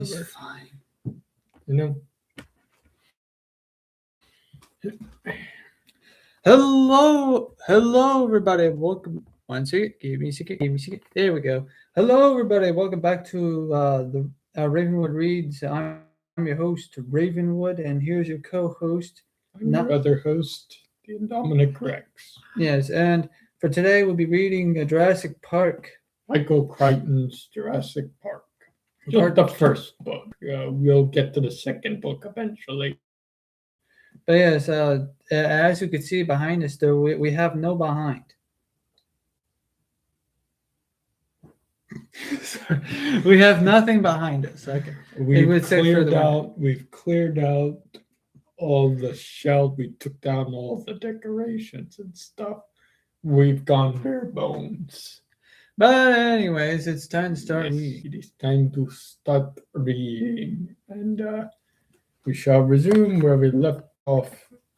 It's fine. You know. Hello, everybody. Welcome. One second. Give me a second. There we go. Hello, everybody. Welcome back to the RavenWood Reads. I'm your host, RavenWood, and here's your co-host. I'm your other host, the Dominic Rex. Yes, and for today we'll be reading Jurassic Park. Michael Crichton's Jurassic Park. Just the first book. We'll get to the second book eventually. But yes, as you can see behind us, though, we have no behind. We have nothing behind us. Okay. We've cleared out all the shelves. We took down all the decorations and stuff. We've gone bare bones. But anyways, it's time to start reading. It is time to start reading. And we shall resume where we left off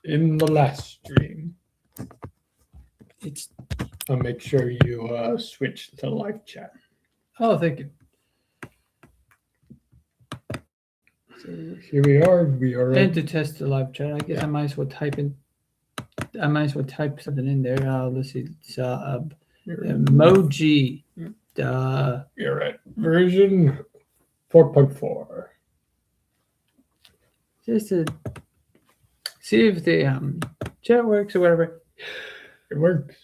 in the last stream. I'll make sure you switch to live chat. Oh, thank you. So here we are. We are. And to test the live chat, I guess I might as well type something in there. Let's see. It's emoji. You're at version 4.4. Just to see if the chat works or whatever. It works.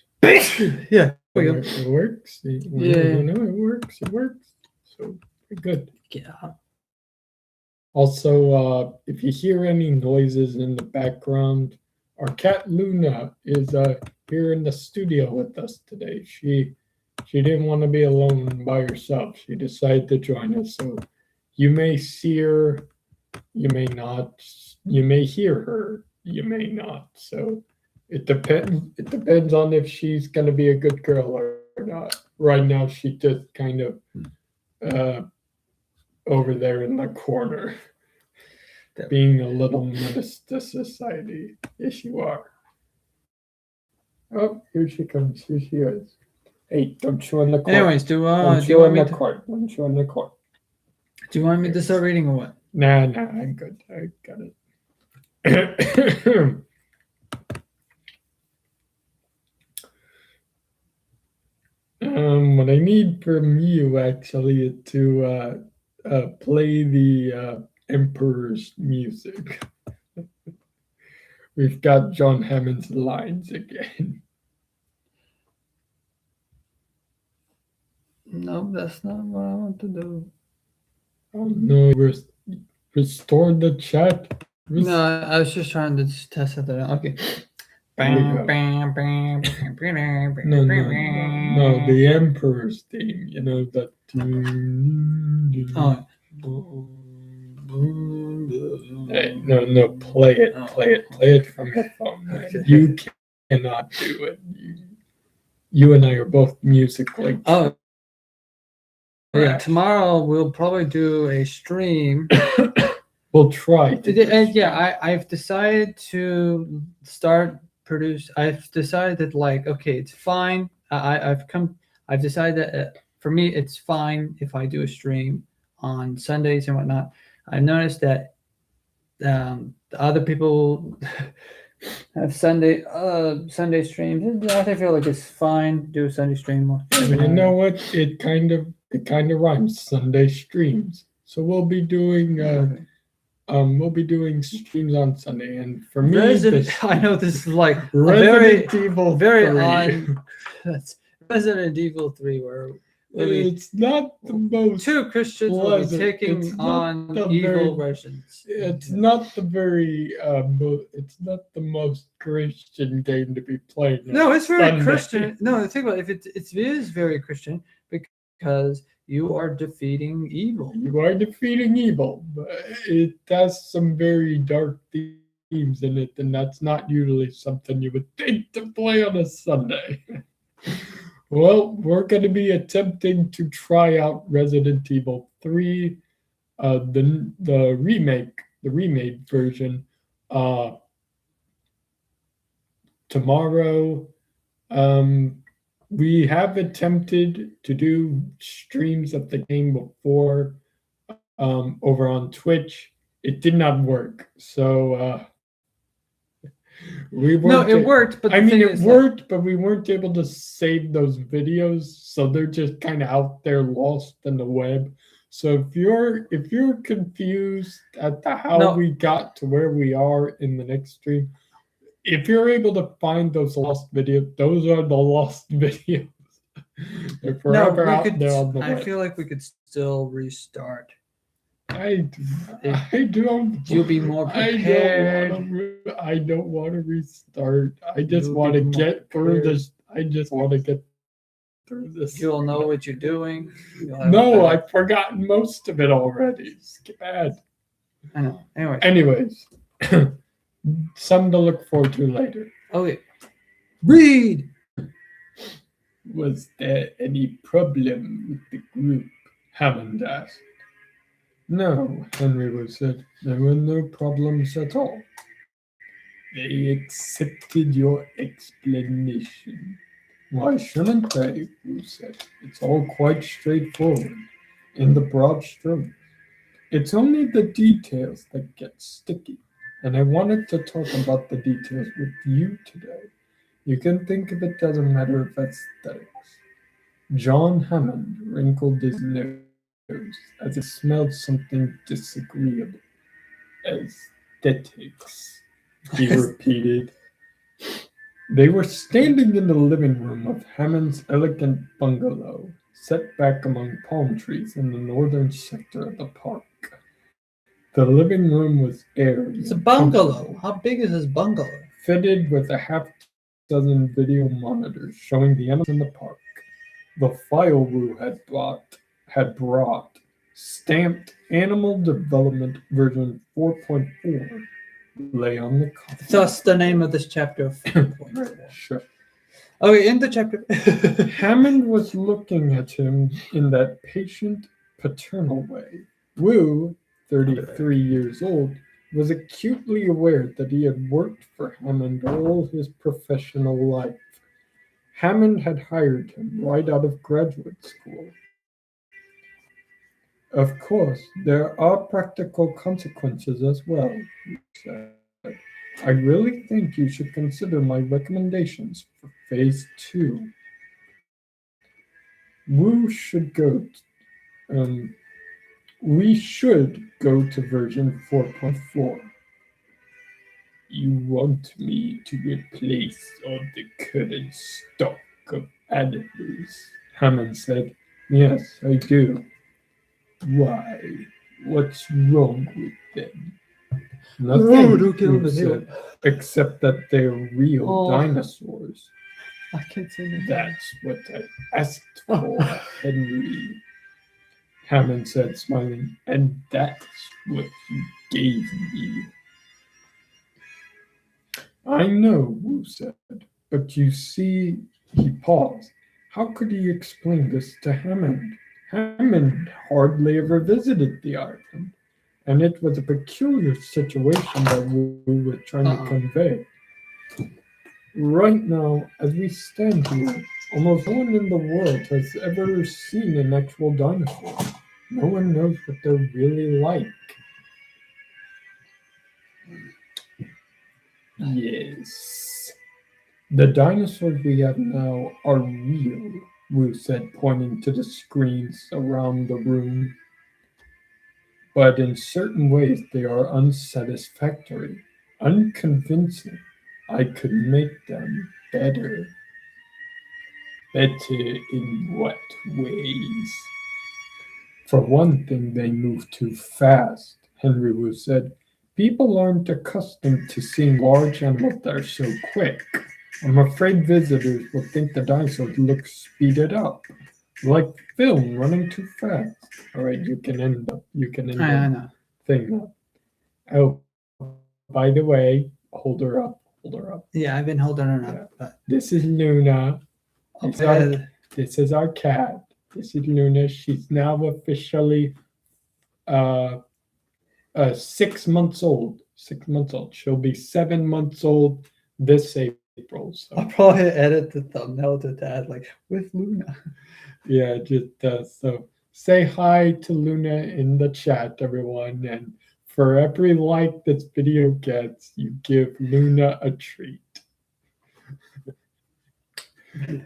Yeah. It works. It works. It works. So good. Yeah. Also, if you hear any noises in the background, our cat Luna is here in the studio with us today. She didn't want to be alone by herself. She decided to join us. So you may see her, you may not. You may hear her, you may not. So it depends. It depends on if she's going to be a good girl or not. Right now, she's just kind of over there in the corner, being a little menace to society. Yes, you are. Oh, here she comes. Here she is. Hey, don't chew on the cord. Anyways, don't chew on the cord. Don't chew on the cord. Do you want me to start reading or what? Nah, I'm good. I got it. What I need from you actually is to play the Emperor's music. We've got John Hammond's lines again. No, that's not what I want to do. Oh no, restore the chat. No, I was just trying to test it there. Okay. No, the Emperor's theme, you know, that. Oh. Hey, no, play it from your phone. Man. Okay. You cannot do it. You and I are both musically. Oh. Yeah, tomorrow we'll probably do a stream. We'll try. I've decided to start produce. I've decided like, okay, it's fine. I've decided that for me it's fine if I do a stream on Sundays and whatnot. I noticed that the other people have Sunday streams. I feel like it's fine to do a Sunday stream. You know what? It kind of rhymes. Sunday streams. So we'll be doing streams on Sunday, and for me, I know this is like Resident Evil 3. On. That's Resident Evil 3, where it's not the most. Two Christians will be taking on evil versions. It's not the very. It's not the most Christian game to be playing. No, it's very Sunday. Christian. No, think about it. It is very Christian because you are defeating evil. You are defeating evil, but it has some very dark themes in it, and that's not usually something you would think to play on a Sunday. Well, we're going to be attempting to try out Resident Evil 3, the remade version, tomorrow. We have attempted to do streams of the game before. over on Twitch. It did not work. So we No, weren't. it worked, but I the mean, thing it is, worked, but we weren't able to save those videos, so they're just kind of out there, lost in the web. So if you're confused at how No. we got to where we are in the next stream, if you're able to find those lost videos, those are the lost videos. They're no, forever we out could. there on the I web. feel like we could still restart. I don't. You'll be more prepared. I don't want to restart. I just You'll want be to more get through prepared. this. I just want to get through this. You'll know what you're doing. You'll have a No, better- I've forgotten most of it already. Skip ahead. I know. Anyway. Anyways, something to look forward to later. Okay. Read. Was there any problem with the group? Hammond asked. No, Henry said. There were no problems at all. They accepted your explanation. Why shouldn't they? Wu said. It's all quite straightforward, in the broad strokes. It's only the details that get sticky, and I wanted to talk about the details with you today. You can think of it as a matter of aesthetics. John Hammond wrinkled his nose as he smelled something disagreeable. Aesthetics, he repeated. They were standing in the living room of Hammond's elegant bungalow, set back among palm trees in the northern sector of the park. The living room was airy. It's a and bungalow. comfortable, How big is this bungalow? fitted with a half-dozen video monitors showing the animals in the park. The file Wu had brought, stamped Animal Development version 4.4, lay on the coffee. Thus the name of this chapter. Sure. Okay, in the chapter. Hammond was looking at him in that patient, paternal way. Wu, 33 years old, was acutely aware that he had worked for Hammond all his professional life. Hammond had hired him right out of graduate school. Of course, there are practical consequences as well, he said. I really think you should consider my recommendations for Phase 2. We should go to version 4.4. You want me to replace all the current stock of animals? Hammond said. Yes, I do. Why? What's wrong with them? Nothing, don't kill Wu him, said, except that they're real Oh. dinosaurs. I can't say that. That's what I asked for, Henry. Hammond said, smiling, and that's what you gave me. I know, Wu said, but you see, he paused. How could he explain this to Hammond? Hammond hardly ever visited the island, and it was a peculiar situation that Wu was trying to convey. Right now, as we stand here, almost no one in the world has ever seen an actual dinosaur. No one knows what they're really like. Yes. The dinosaurs we have now are real, Wu said, pointing to the screens around the room. But in certain ways they are unsatisfactory, unconvincing. I could make them better. Better in what ways? For one thing, they move too fast, Henry Wu said. People aren't accustomed to seeing large animals that are so quick. I'm afraid visitors will think the dinosaurs look speeded up, like film running too fast. All right, you can end the I know. thing up. Oh, by the way, hold her up. Yeah, I've been holding her up. But This is Luna. okay. This is our cat. This is Luna. She's now officially 6 months old. 6 months old. She'll be 7 months old this April. So I'll probably edit the thumbnail to that, like with Luna. yeah, just say hi to Luna in the chat, everyone. And for every like this video gets, you give Luna a treat.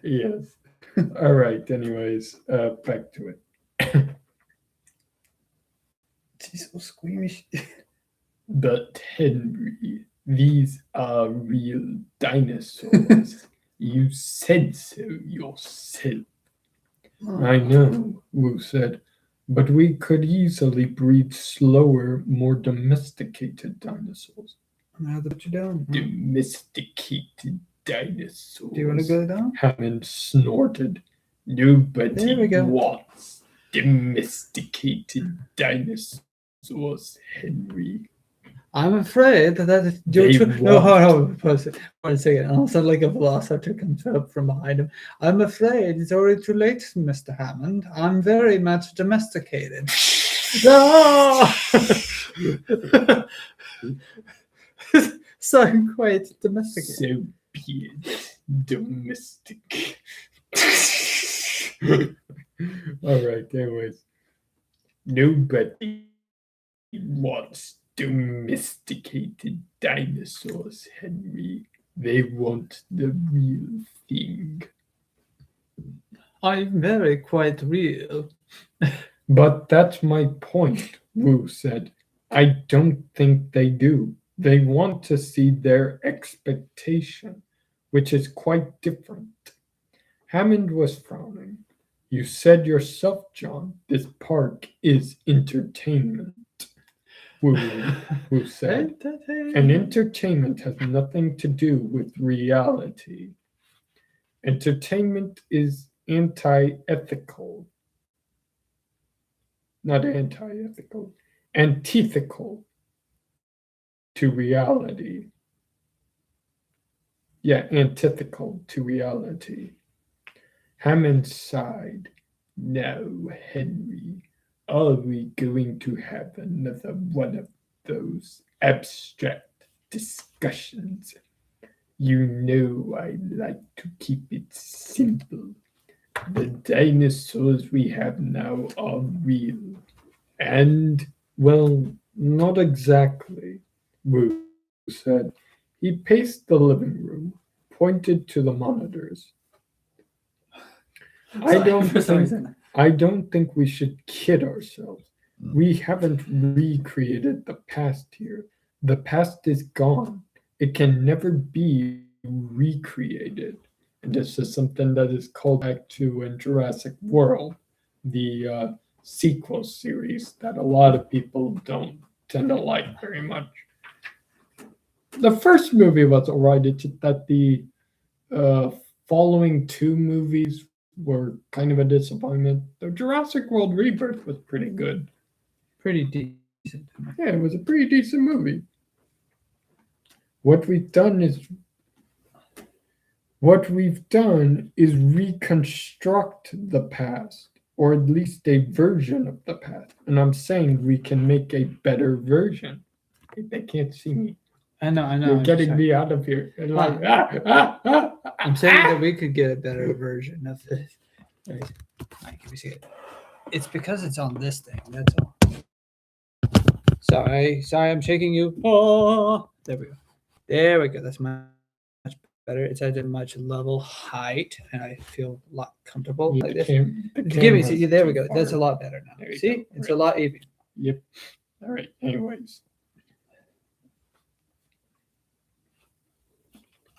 Yes. All right. Anyways, back to it. She's so squeamish. But Henry, these are real dinosaurs. You said so yourself. I know, Wu said, but we could easily breed slower, more domesticated dinosaurs. I'm gonna have to put you down. Domesticated dinosaurs. Do you want to go down? Hammond snorted. Nobody There we go. wants domesticated dinosaurs, Henry. I'm afraid that They no, want- hold on, pause it. 1 second. Also, like a velociraptor comes up from behind him. I'm afraid it's already too late, Mr. Hammond. I'm very much domesticated. No! So I'm quite domesticated. So be it. Domestic. All right, anyways. Nobody wants domesticated dinosaurs, Henry. They want the real thing. I'm very quite real. But that's my point, Wu said. I don't think they do. They want to see their expectation, which is quite different. Hammond was frowning. You said yourself, John, this park is entertainment. Wu said. And entertainment has nothing to do with reality. Entertainment is anti-ethical. Not anti-ethical. Antithetical to reality. Yeah, antithetical to reality. Hammond sighed. No, Henry. Are we going to have another one of those abstract discussions? You know I like to keep it simple. The dinosaurs we have now are real. And, well, not exactly, Wu said. He paced the living room, pointed to the monitors. I don't think we should kid ourselves. We haven't recreated the past here. The past is gone. It can never be recreated. And this is something that is called back to in Jurassic World, the sequel series that a lot of people don't tend to like very much. The first movie was alright. It's just that the following two movies were kind of a disappointment. The Jurassic World Rebirth was pretty good. Pretty decent. Yeah, it was a pretty decent movie. What we've done is reconstruct the past, or at least a version of the past. And I'm saying we can make a better version. They can't see me. I know. You're getting me out of here. And like, I'm saying that we could get a better version of this. Can we see it? It's because it's on this thing. That's all. Sorry, I'm shaking you. Oh, there we go. That's much better. It's at a much level height, and I feel a lot comfortable like this. Give me, see, there we go. That's a lot better now. See, it's a lot even. Yep. All right. Anyways.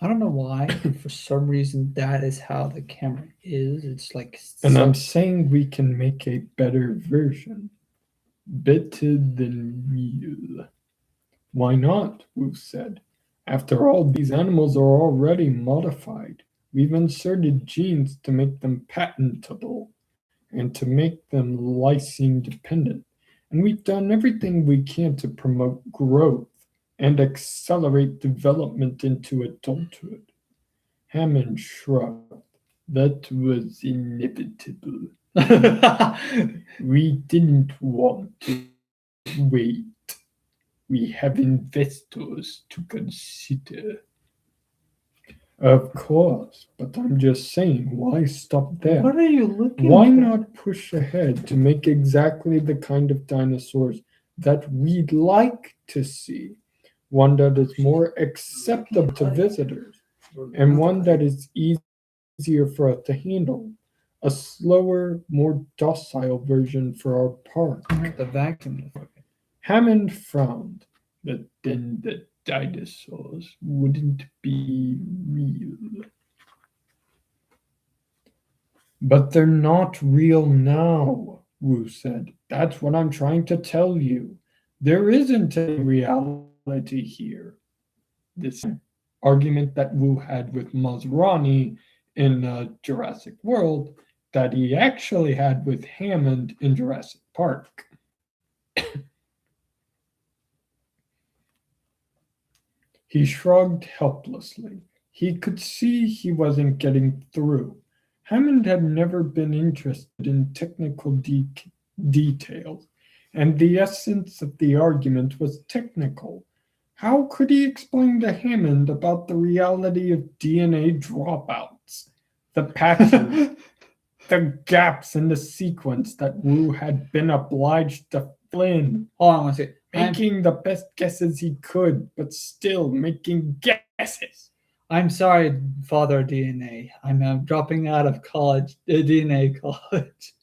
I don't know why. For some reason, that is how the camera is. It's like. And I'm saying we can make a better version. Better than real. Why not? Wu said. After all, these animals are already modified. We've inserted genes to make them patentable and to make them lysine dependent. And we've done everything we can to promote growth and accelerate development into adulthood. Hammond shrugged. That was inevitable. We didn't want to wait. We have investors to consider. Of course, but I'm just saying, why stop there? What are you looking Why for? not push ahead to make exactly the kind of dinosaurs that we'd like to see? One that is more acceptable to visitors, and one that is easier for us to handle. A slower, more docile version for our park. The vacuum. Hammond frowned, but then the dinosaurs wouldn't be real. But they're not real now, Wu said. That's what I'm trying to tell you. There isn't any reality here. This argument that Wu had with Masrani in Jurassic World that he actually had with Hammond in Jurassic Park. He shrugged helplessly. He could see he wasn't getting through. Hammond had never been interested in technical details, and the essence of the argument was technical. How could he explain to Hammond about the reality of DNA dropouts, the patches, the gaps in the sequence that Wu had been obliged to fill in? Hold on one second. Making the best guesses he could, but still making guesses. I'm sorry, Father DNA. I'm dropping out of college, DNA college.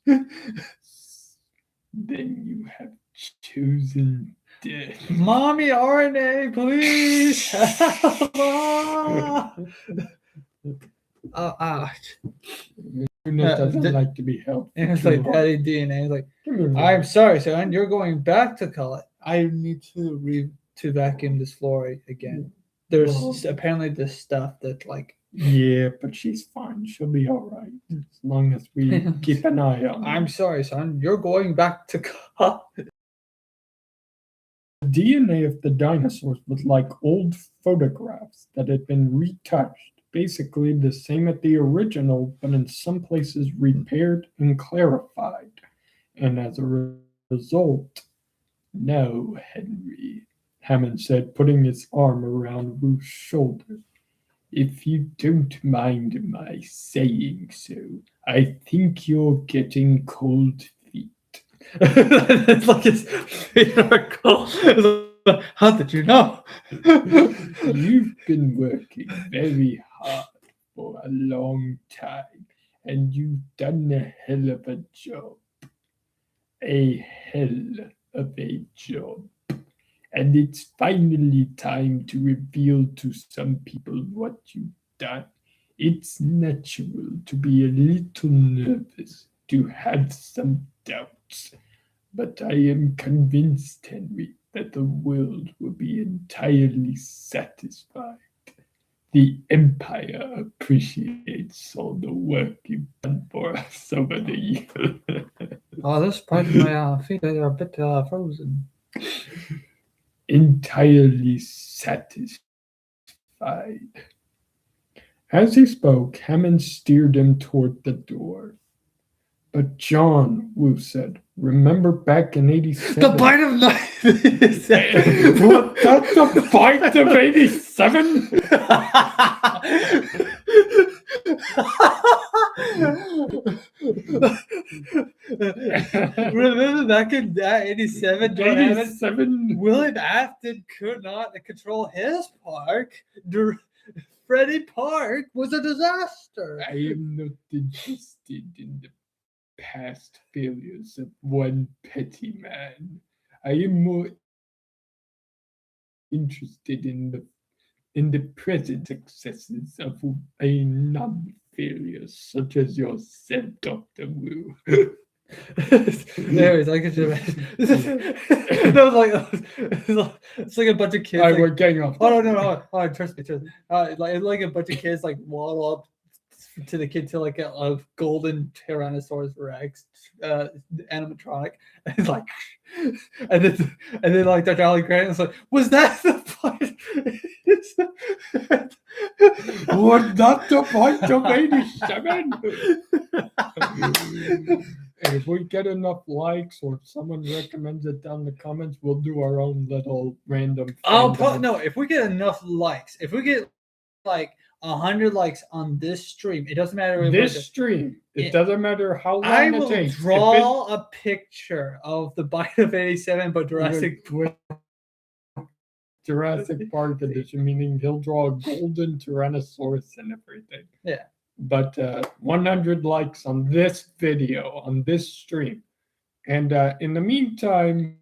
Then you have chosen death. Mommy RNA, please. Ouch. Luna doesn't like to be held. And it's like Daddy DNA. Like, Give me a minute. I'm sorry, son. You're going back to college. I need to vacuum this floor again. There's Well- apparently this stuff that like. Yeah, but she's fine. She'll be all right as long as we keep an eye on her. I'm sorry, son. You're going back to college. The DNA of the dinosaurs was like old photographs that had been retouched, basically the same as the original, but in some places repaired and clarified. And as a result, no, Henry, Hammond said, putting his arm around Wu's shoulder. If you don't mind my saying so, I think you're getting cold feet. It's like his favorite call. How did you know? You've been working very hard for a long time, and you've done a hell of a job. A hell of a job. And it's finally time to reveal to some people what you've done. It's natural to be a little nervous, to have some doubts. But I am convinced, Henry, that the world will be entirely satisfied. The Empire appreciates all the work you've done for us over the years. Oh, this part of my feet are a bit frozen. Entirely satisfied. As he spoke, Hammond steered him toward the door. But John, Wu said, remember back in 87? The bite of 97. What? That's the bite of 87? Remember back in 87, John Hammond, 87? William Afton could not control his park. Freddie Park was a disaster. I am not interested in the past failures of one petty man. I am more interested in the present successes of a non-failure such as yourself, Dr. Wu. Anyways, I could just imagine. That was like it's like a bunch of kids. All right, Like, we're getting off. oh no, trust me. Like a bunch of kids like waddle up to the kid to like a golden Tyrannosaurus Rex animatronic, and it's like, and then like Dr. Alan Grant was like, was that the point? Was that the point of 87? And if we get enough likes or if someone recommends it down in the comments, we'll do our own little random. No, if we get enough likes, if we get like 100 likes on this stream, it doesn't matter if This stream, it doesn't matter how long I it will takes. draw a picture of the Bite of 87, but Jurassic with Jurassic Park edition, meaning he'll draw a golden Tyrannosaurus and everything. Yeah. But 100 likes on this video, on this stream. And in the meantime,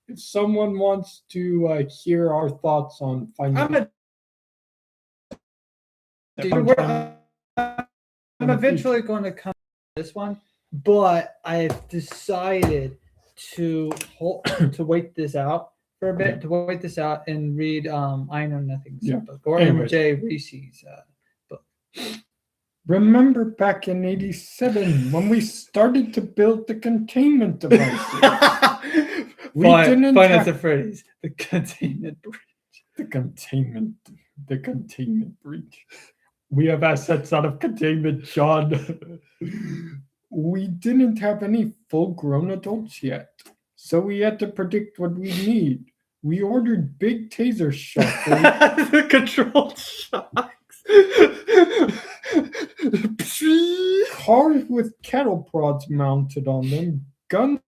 if someone wants to hear our thoughts on finding... I'm eventually going to come to this one, but I've decided to wait this out for a bit, to wait this out and read I Know Nothing's book, or M.J. Reese's book. Remember back in 87 when we started to build the containment devices? Finance of Freddy's, the containment breach. The containment breach. We have assets out of containment, John. We didn't have any full-grown adults yet, so we had to predict what we need. We ordered big taser shots. The controlled shocks. Cars with cattle prods mounted on them, guns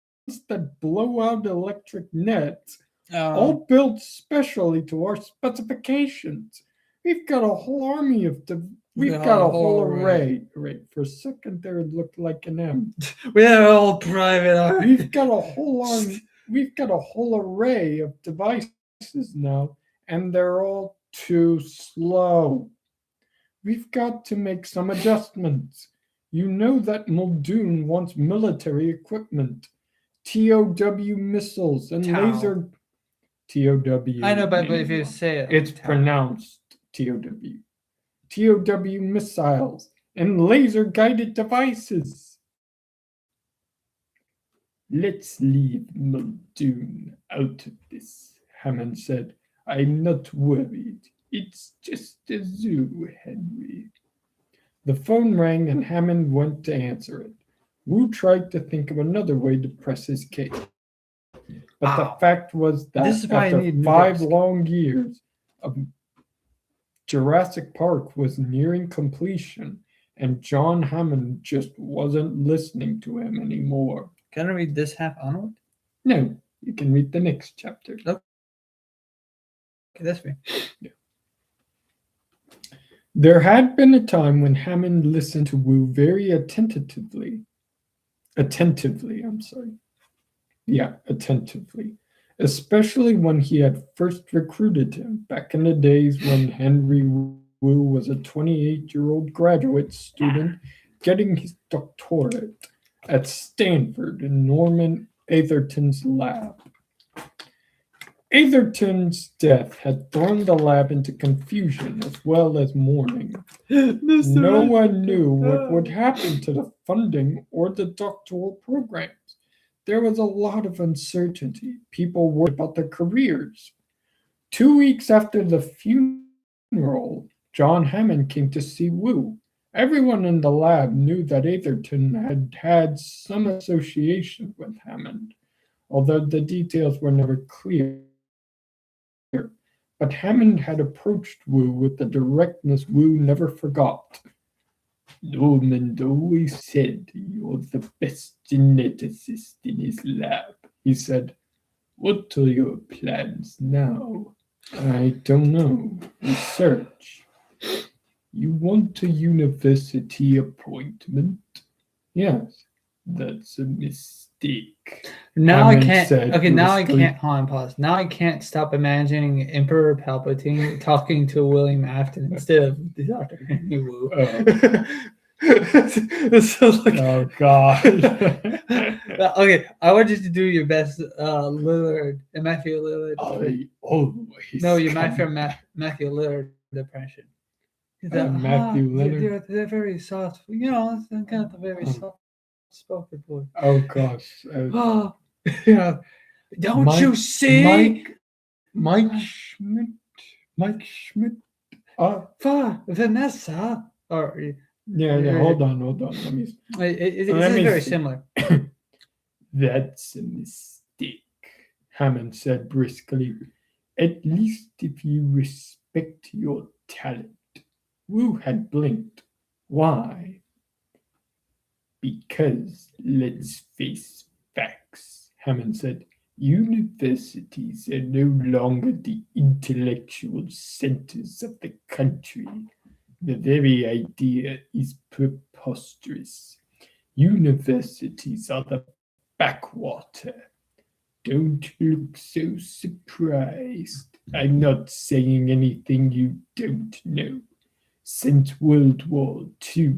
that blow out electric nets, all built specially to our specifications. We've got a whole army of we've got a whole array. Right, for a second there it looked like an M. We have a whole private army. We've got a whole army. We've got a whole array of devices now, and they're all too slow. We've got to make some adjustments. You know that Muldoon wants military equipment, TOW missiles and laser. TOW. I know, but if you say it, it's pronounced TOW. TOW missiles and laser guided devices. Let's leave Muldoon out of this, Hammond said. I'm not worried. It's just a zoo, Henry. The phone rang and Hammond went to answer it. Wu tried to think of another way to press his case. But the fact was that after 5 long years of Jurassic Park was nearing completion, and John Hammond just wasn't listening to him anymore. Can I read this half onward? No, you can read the next chapter. Okay, that's me. Yeah. There had been a time when Hammond listened to Wu very attentively, especially when he had first recruited him back in the days when Henry Wu was a 28-year-old graduate student getting his doctorate at Stanford in Norman Atherton's lab. Atherton's death had thrown the lab into confusion as well as mourning. No one knew what would happen to the funding or the doctoral programs. There was a lot of uncertainty. People worried about their careers. 2 weeks after the funeral, John Hammond came to see Wu. Everyone in the lab knew that Atherton had had some association with Hammond, although the details were never clear. But Hammond had approached Wu with the directness Wu never forgot. Norman always said you're the best geneticist in his lab, he said. What are your plans now? I don't know. Research. You want a university appointment? Yes, that's a mistake. Now I can't. Okay, now I can't. Hold on, pause. Now I can't stop imagining Emperor Palpatine talking to William Afton instead of Dr. Henry Wu. Oh God. Okay, I want you to do your best, Lillard and Matthew Lillard. No, you Matthew Lillard impression. Matthew Lillard. They're very soft. You know, it's kind of a very soft spoken voice. Oh gosh. Yeah. Don't you see? Mike Schmidt. Vanessa. Or yeah. Hold on. Let me. It's very similar. That's a mistake, Hammond said briskly. At least if you respect your talent. Wu had blinked. Why? Because, let's face facts, Hammond said. Universities are no longer the intellectual centers of the country. The very idea is preposterous. Universities are the backwater. Don't look so surprised. I'm not saying anything you don't know. Since World War II,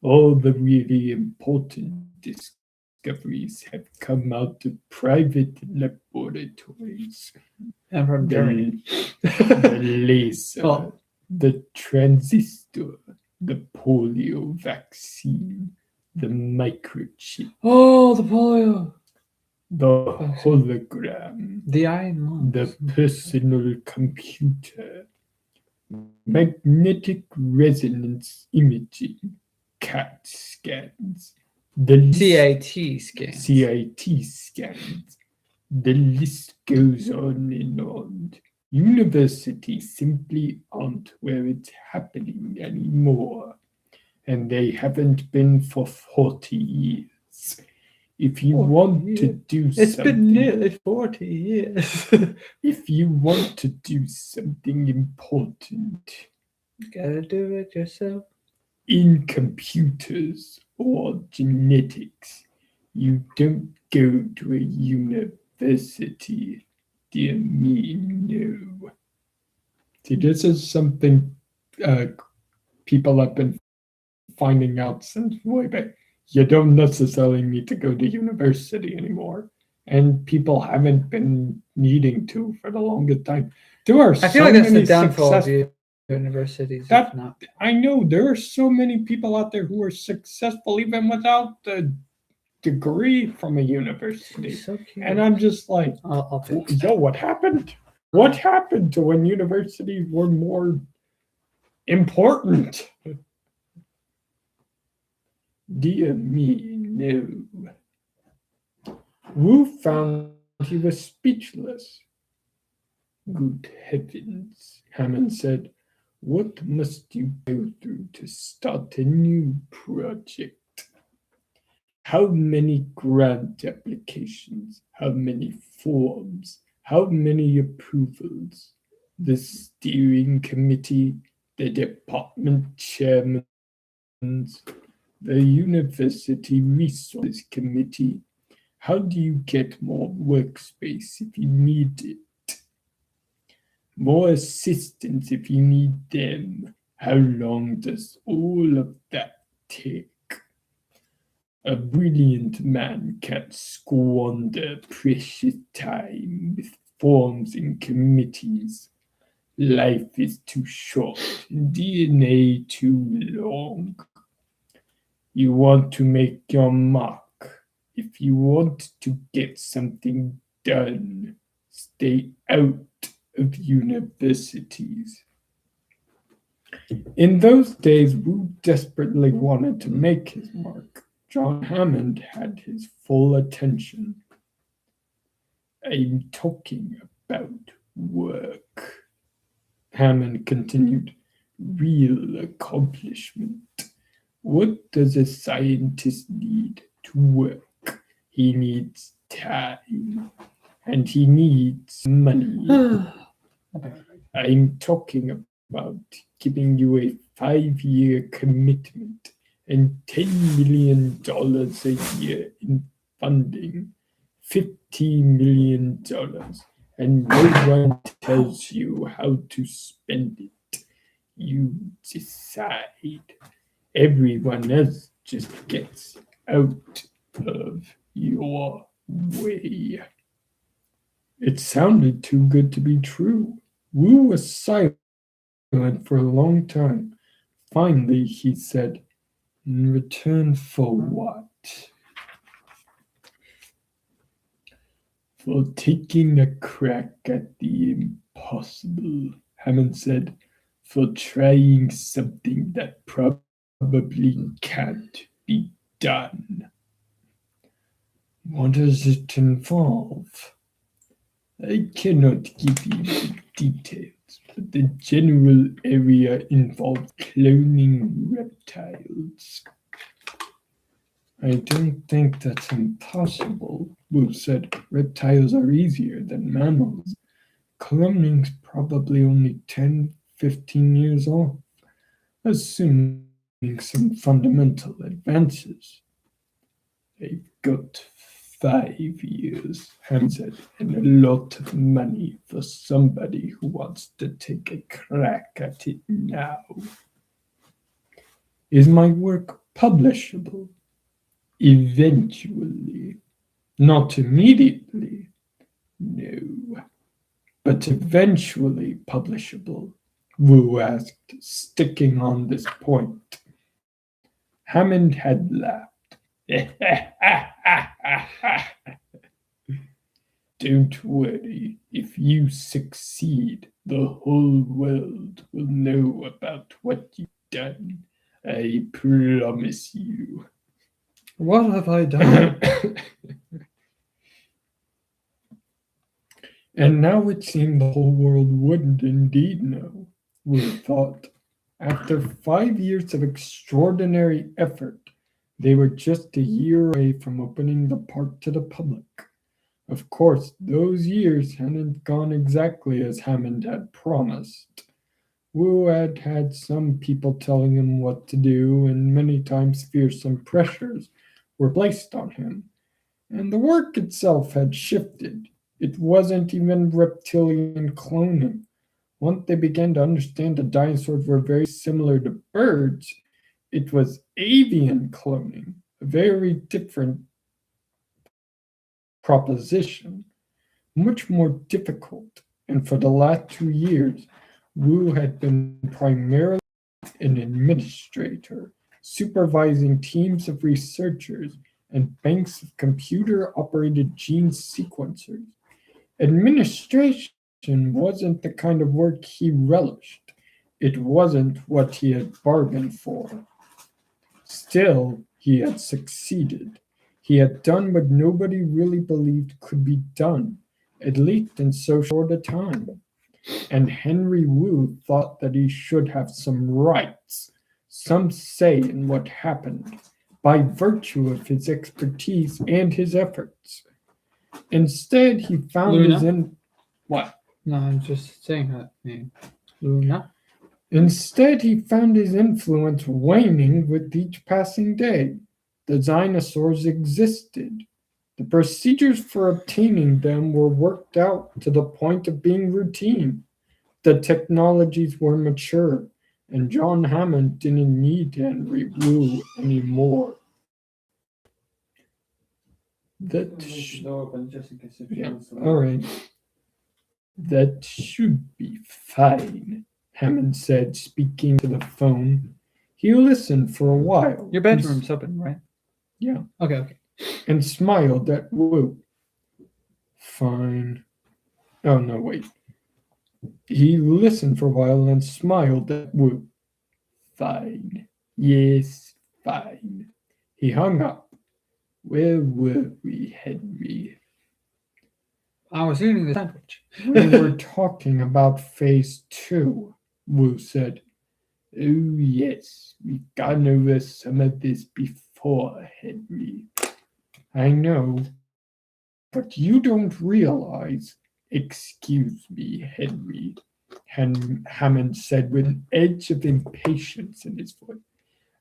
all the really important discoveries have come out of private laboratories. I'm from Germany. The laser, Oh. the transistor, the polio vaccine, the microchip, Oh, the polio. the hologram, The iron the personal computer, magnetic resonance imaging, CAT scans, the CAT scans. CIT scans. The list goes on and on. Universities simply aren't where it's happening anymore, and they haven't been for 40 years. If you 40 want to do It's something, been nearly 40 years. if you want to do something important You gotta do it yourself. in computers or genetics, you don't go to a university. Dear me, no. See, this is something people have been finding out since way back. You don't necessarily need to go to university anymore. And people haven't been needing to for the longest time. There are I feel so like that's the many downfall of success. universities. That- If not. I know there are so many people out there who are successful even without the degree from a university. So cute. And I'm just like, I'll fix yo, what happened? What happened to when universities were more important? Dear me, no. Wu found he was speechless. Good heavens, Hammond said. What must you go through to start a new project? How many grant applications? How many forms? How many approvals? The steering committee, the department chairmen, the university resources committee. How do you get more workspace if you need it? More assistants if you need them. How long does all of that take? A brilliant man can't squander precious time with forms and committees. Life is too short, DNA too long. You want to make your mark. If you want to get something done, stay out of universities. In those days, Wu desperately wanted to make his mark. John Hammond had his full attention. I'm talking about work, Hammond continued. Real accomplishment. What does a scientist need to work? He needs time, and he needs money. I'm talking about giving you a 5-year commitment and $10 million a year in funding, $15 million, and no one tells you how to spend it. You decide. Everyone else just gets out of your way. It sounded too good to be true. Wu was silent for a long time. Finally, he said, in return for what? For taking a crack at the impossible, Hammond said, for trying something that probably can't be done. What does it involve? I cannot give you the details. but the general area involved cloning reptiles. I don't think that's impossible, Wu said. Reptiles are easier than mammals. Cloning's probably only 10, 15 years off, assuming some fundamental advances. They've got 5 years, Han said, and a lot of money for somebody who wants to take a crack at it now. Is my work publishable? Eventually. Not immediately. No. But eventually publishable, Wu asked, sticking on this point. Hammond had laughed. Don't worry, if you succeed, the whole world will know about what you've done. I promise you. What have I done? And now it seemed the whole world would indeed know, Wu thought. After 5 years of extraordinary effort, they were just a year away from opening the park to the public. Of course, those years hadn't gone exactly as Hammond had promised. Wu had had some people telling him what to do, and many times fearsome pressures were placed on him. And the work itself had shifted. It wasn't even reptilian cloning. Once they began to understand that dinosaurs were very similar to birds, it was avian cloning, a very different proposition, much more difficult. And for the last 2 years, Wu had been primarily an administrator, supervising teams of researchers and banks of computer-operated gene sequencers. Administration wasn't the kind of work he relished. It wasn't what he had bargained for. Still, he had succeeded. He had done what nobody really believed could be done, at least in so short a time. And Henry Wu thought that he should have some rights, some say in what happened, by virtue of his expertise and his efforts. Instead, he found Luna? What? No, I'm just saying her name. Luna? Instead, he found his influence waning with each passing day. The dinosaurs existed. The procedures for obtaining them were worked out to the point of being routine. The technologies were mature, and John Hammond didn't need Henry Wu anymore. All right. That should be fine, Hammond said, speaking to the phone. He listened for a while. Your bedroom's open, right? Yeah. Okay. And smiled at Wu. Fine. Oh, no, wait. He listened for a while and smiled at Wu. Fine. Yes, fine. He hung up. Where were we, Henry? I was eating the sandwich. We were talking about phase 2, Wu said. Oh, yes, we've gone over some of this before, Henry. I know, but you don't realize. Excuse me, Henry, Hammond said with an edge of impatience in his voice.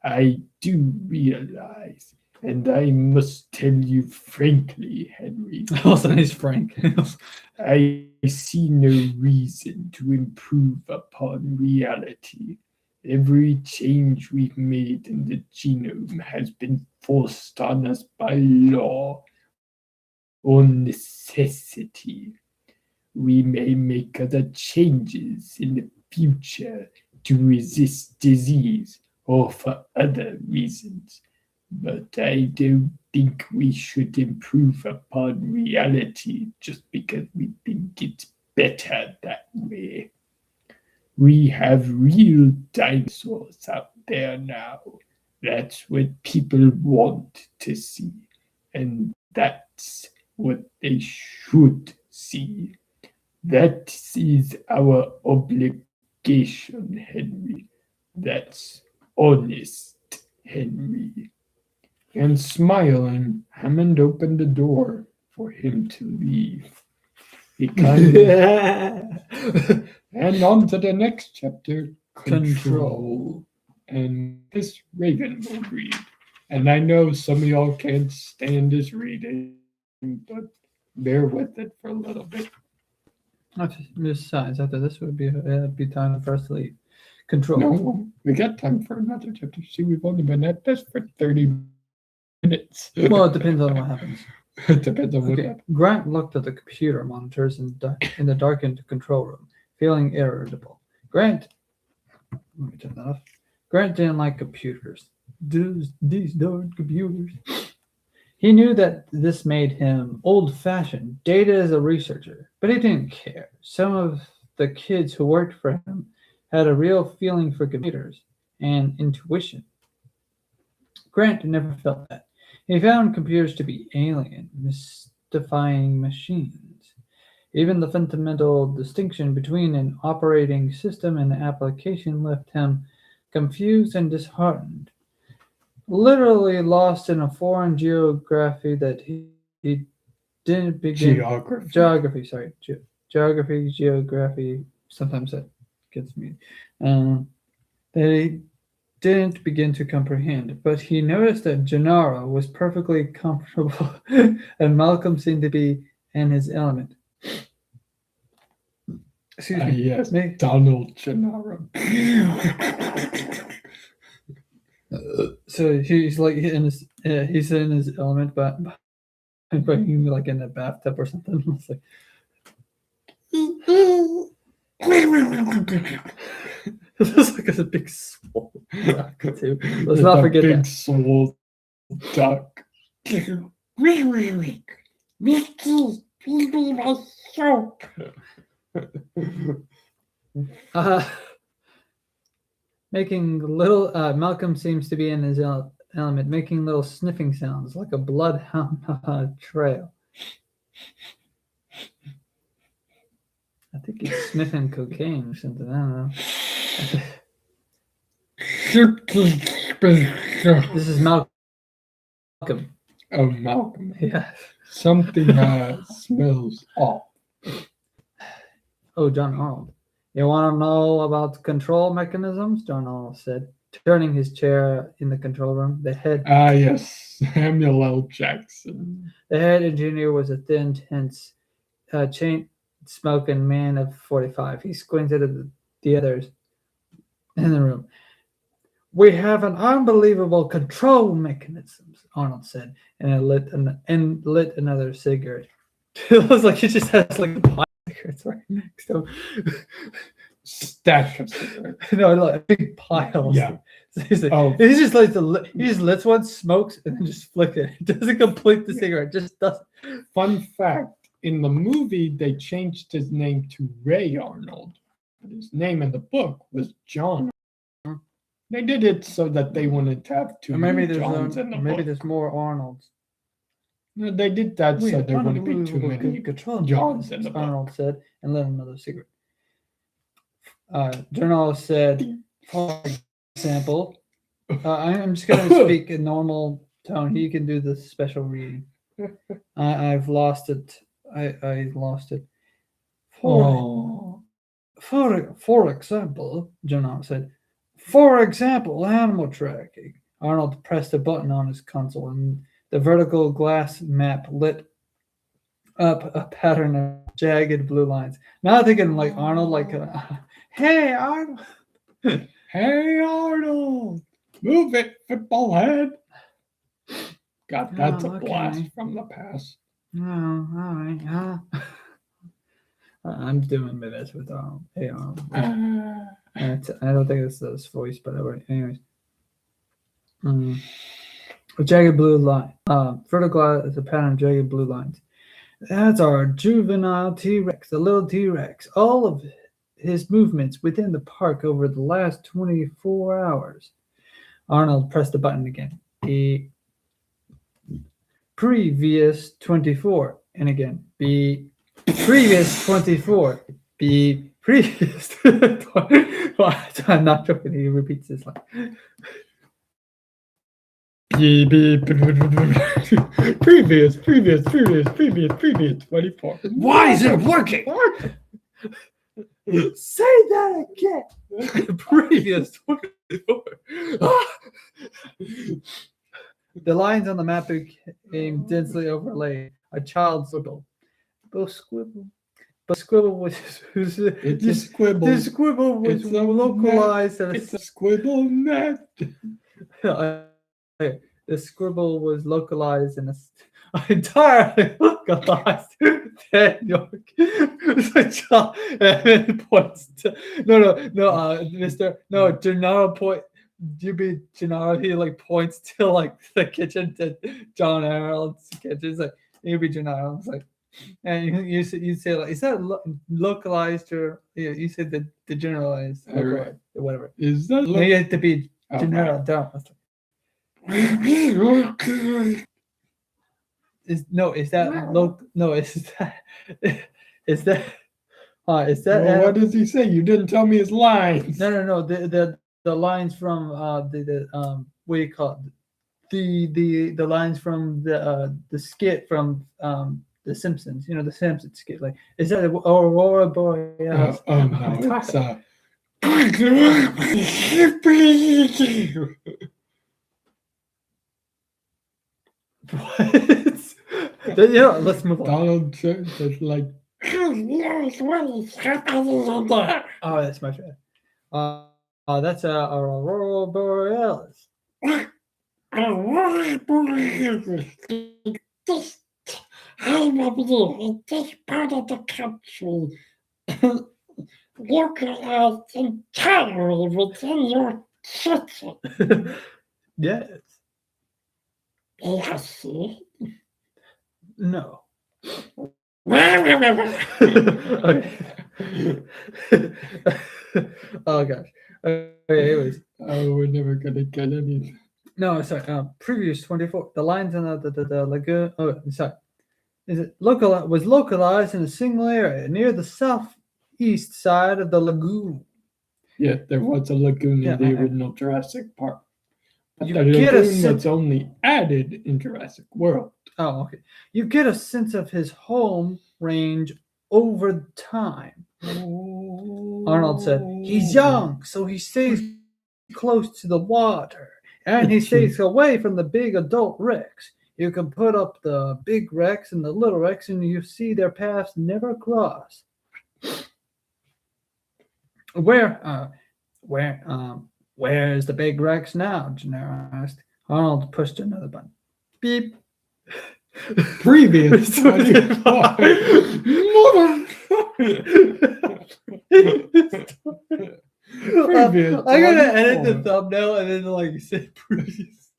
I do realize, and I must tell you frankly, Henry. Also, he's Frank. I see no reason to improve upon reality. Every change we've made in the genome has been forced on us by law or necessity. We may make other changes in the future to resist disease or for other reasons, but I don't think we should improve upon reality just because we think it's better that way. We have real dinosaurs out there now. That's what people want to see, and that's what they should see. That is our obligation, Henry. That's honest, Henry. And smiling, Hammond opened the door for him to leave. He kindly and on to the next chapter, Control. And this RavenWood Read. And I know some of y'all can't stand this reading, but bear with it for a little bit. Besides, after this would be time for us to leave. Control. No, we got time for another chapter. See, we've only been at this for 30 minutes. Well, it depends on what happens. It depends on what Okay. happens. Grant looked at the computer monitors in the darkened control room, feeling irritable. Let me turn that off. Grant didn't like computers. These darn computers. He knew that this made him old-fashioned, dated as a researcher, but he didn't care. Some of the kids who worked for him had a real feeling for computers and intuition. Grant never felt that. He found computers to be alien, mystifying machines. Even the fundamental distinction between an operating system and an application left him confused and disheartened, literally lost in a foreign geography that he didn't begin. Geography. Sometimes that gets me. That he didn't begin to comprehend, but he noticed that Gennaro was perfectly comfortable and Malcolm seemed to be in his element. Excuse me. Yes, Donald Gennaro. So he's like he's in his element, but being like in a bathtub or something. It's like it looks like a big swole duck too. Let's not forget big that. swole duck. Mickey, feed me my soap. Making little Malcolm seems to be in his element, making little sniffing sounds like a bloodhound trail. I think he's sniffing cocaine or something. I don't know. This is Malcolm. Oh, Malcolm. Yeah. Something smells off. Oh, John Arnold. You want to know about control mechanisms? John Arnold said, turning his chair in the control room. Yes, Samuel L. Jackson. The head engineer was a thin, tense, chain-smoking man of 45. He squinted at the others in the room. We have an unbelievable control mechanisms, Arnold said, and lit another cigarette. It looks like he just has like a pile of cigarettes right next to him. Stash of cigarettes. No, like a big pile. Yeah. So he just like he just lets one, smokes, and then just flicks it. It doesn't complete the cigarette. Just doesn't. Fun fact: in the movie, they changed his name to Ray Arnold, but his name in the book was John. They did it so that they wanted to have two Johns in the book. Maybe there's more Arnolds. No, they did that so there wouldn't be too many Johns in the book. Arnold said, and lit another cigarette. Journal said, for example, I'm just going to speak in normal tone. He can do the special reading. I've lost it. I lost it. For example, Journal said, for example, animal tracking. Arnold pressed a button on his console, and the vertical glass map lit up a pattern of jagged blue lines. Now I'm thinking like Arnold, like, hey, Arnold. Hey, Arnold. Move it, football head. God, that's a blast from the past. Oh, all right. I'm doing my best with Arnold. Hey, Arnold. I don't think it's this voice, but anyways. A jagged blue line. Vertical is a pattern of jagged blue lines. That's our juvenile T-Rex, the little T-Rex. All of his movements within the park over the last 24 hours. Arnold pressed the button again. Previous 24. And again. Previous 24. Beep. Previous. Well, I'm not joking. He repeats this line. Beep, beep. Previous 24. Why is it working? Say that again. Previous 24. The lines on the map became densely overlaid. A child scribbled. But squibble was It's a squibble. the squibble was It's a localized net. It's a squibble net. the scribble was localized in a entirely localized York. Points to, no, Mr. No, Gennaro point. You be Gennaro? He like points to like the kitchen to John Harold's kitchen. It's like you be Gennaro. It's like, and you say like, is that localized or you said the generalized, Right. whatever. Is that No, you have to be Okay. Gennaro. Dumb. Is that local? No, is that is that Well, what does he say? You didn't tell me his lines. no the lines from the what do you call it? The lines from the skit from the Simpsons. You know, the Simpsons skit. Like, is that Aurora Borealis? Oh no, it's What? Yeah, let's move on. Donald Trump is like Oh, that's my favorite. That's Aurora Borealis. Aurora Borealis. This time of year in this part of the country, localized entirely within your kitchen. Yes. Yes, No. okay. Oh gosh. Okay, anyways. oh, we're never gonna get anything. No, sorry. Previous 24. The lines on the lagoon. Oh, sorry. Is it was localized in a single area near the southeast side of the lagoon. Yeah, there was a lagoon Yeah, in the original Jurassic Park. But You the get a lagoon sense- was only added in Jurassic World. Oh, okay. You get a sense of his home range over time. Arnold said, "He's young, so he stays close to the water, and he stays away from the big adult wrecks. You can put up the big wrecks and the little wrecks, and you see their paths never cross." Where's the big wrecks now? Gennaro asked. Arnold pushed another button. Beep. Previous 25. Previous I'm gonna edit the 24. thumbnail and then like say previous.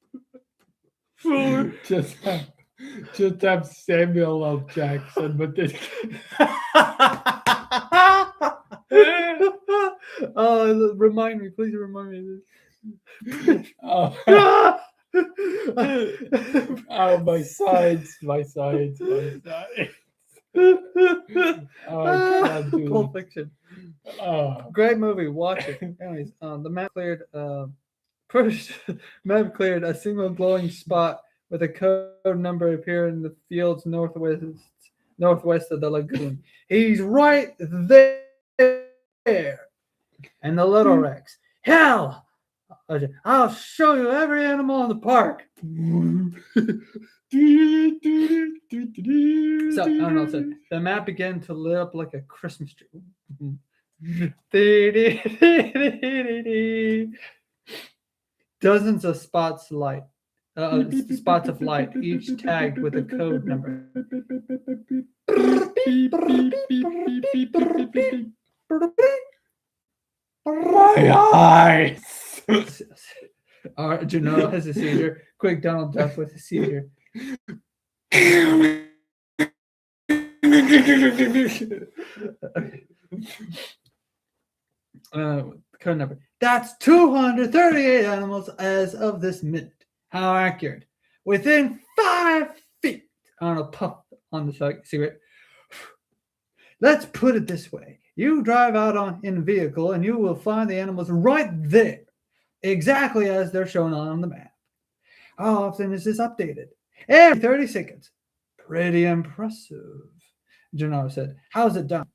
Just have Samuel L. Jackson, but then Oh, remind me, please remind me of this. oh, my sides. Oh, I cannot do Pulp it. Fiction. Oh, Great movie. Watch it. Anyways, the map cleared. First, map cleared. A single glowing spot with a code number appeared in the fields northwest of the lagoon. He's right there. And the little Rex. Hell, I'll show you every animal in the park. So Arnold said, the map began to lit up like a Christmas tree. Dozens of spots of light, each tagged with a code number. my eyes. Gennaro has a seizure. Quick, Donald Duck with a seizure. Code number. That's 238 animals as of this minute. How accurate? Within 5 feet. Arnold puffed on the cigarette. Let's put it this way. You drive out in a vehicle and you will find the animals right there, exactly as they're shown on the map. How often is this updated? Every 30 seconds. Pretty impressive, Gennaro said. How's it done?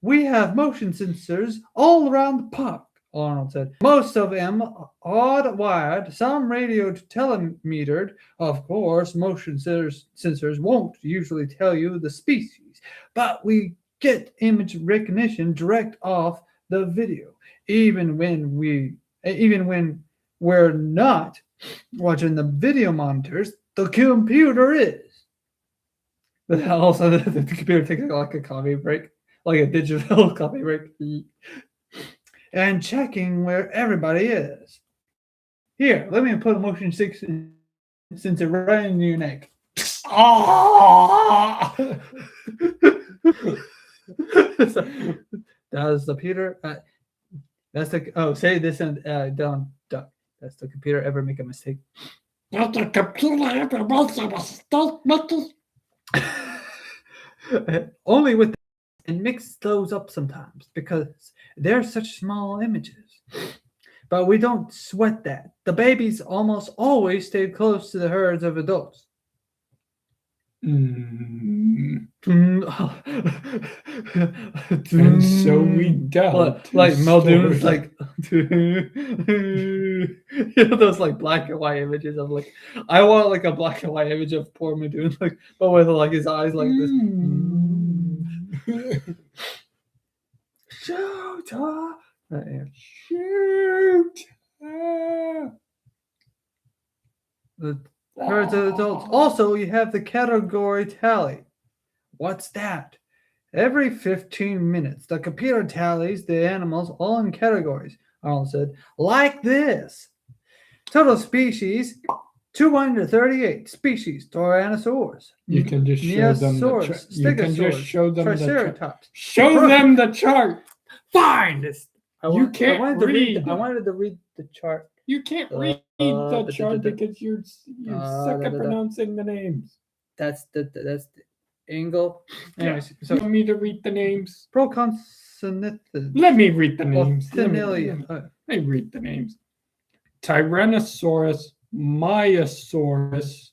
We have motion sensors all around the park, Arnold said. Most of them hardwired, some radio telemetered. Of course, motion sensors won't usually tell you the species, but we get image recognition direct off the video, even when we're not watching the video monitors. The computer is. But also, the computer takes like a coffee break, like a digital coffee break, and checking where everybody is. Here, let me put a motion sensor right in your neck. So, does the computer? That's the. Oh, say this and don't. Does the computer ever make a mistake? Does the computer ever make a mistake, Mickey? Only with and mix those up sometimes because they're such small images. But we don't sweat that. The babies almost always stay close to the herds of adults. And so we doubt. Like Muldoon's like those like black and white images of like I want like a black and white image of poor Muldoon like but with like his eyes like this. Shoot! Shoot! The herds of adults. Also, you have the category tally. What's that? Every 15 minutes, the computer tallies the animals all in categories, Arnold said. Like this. Total species, 238 species, Tyrannosaurus. You can just show them the chart. You can just show them the chart. Show them the chart. Fine. I wanted to read the chart. You can't read the chart because you're suck at pronouncing the names. That's the angle. Anyways, so you want me to read the names? Proconsonant. Let me read the names. Let me read the names. Tyrannosaurus, Myosaurus,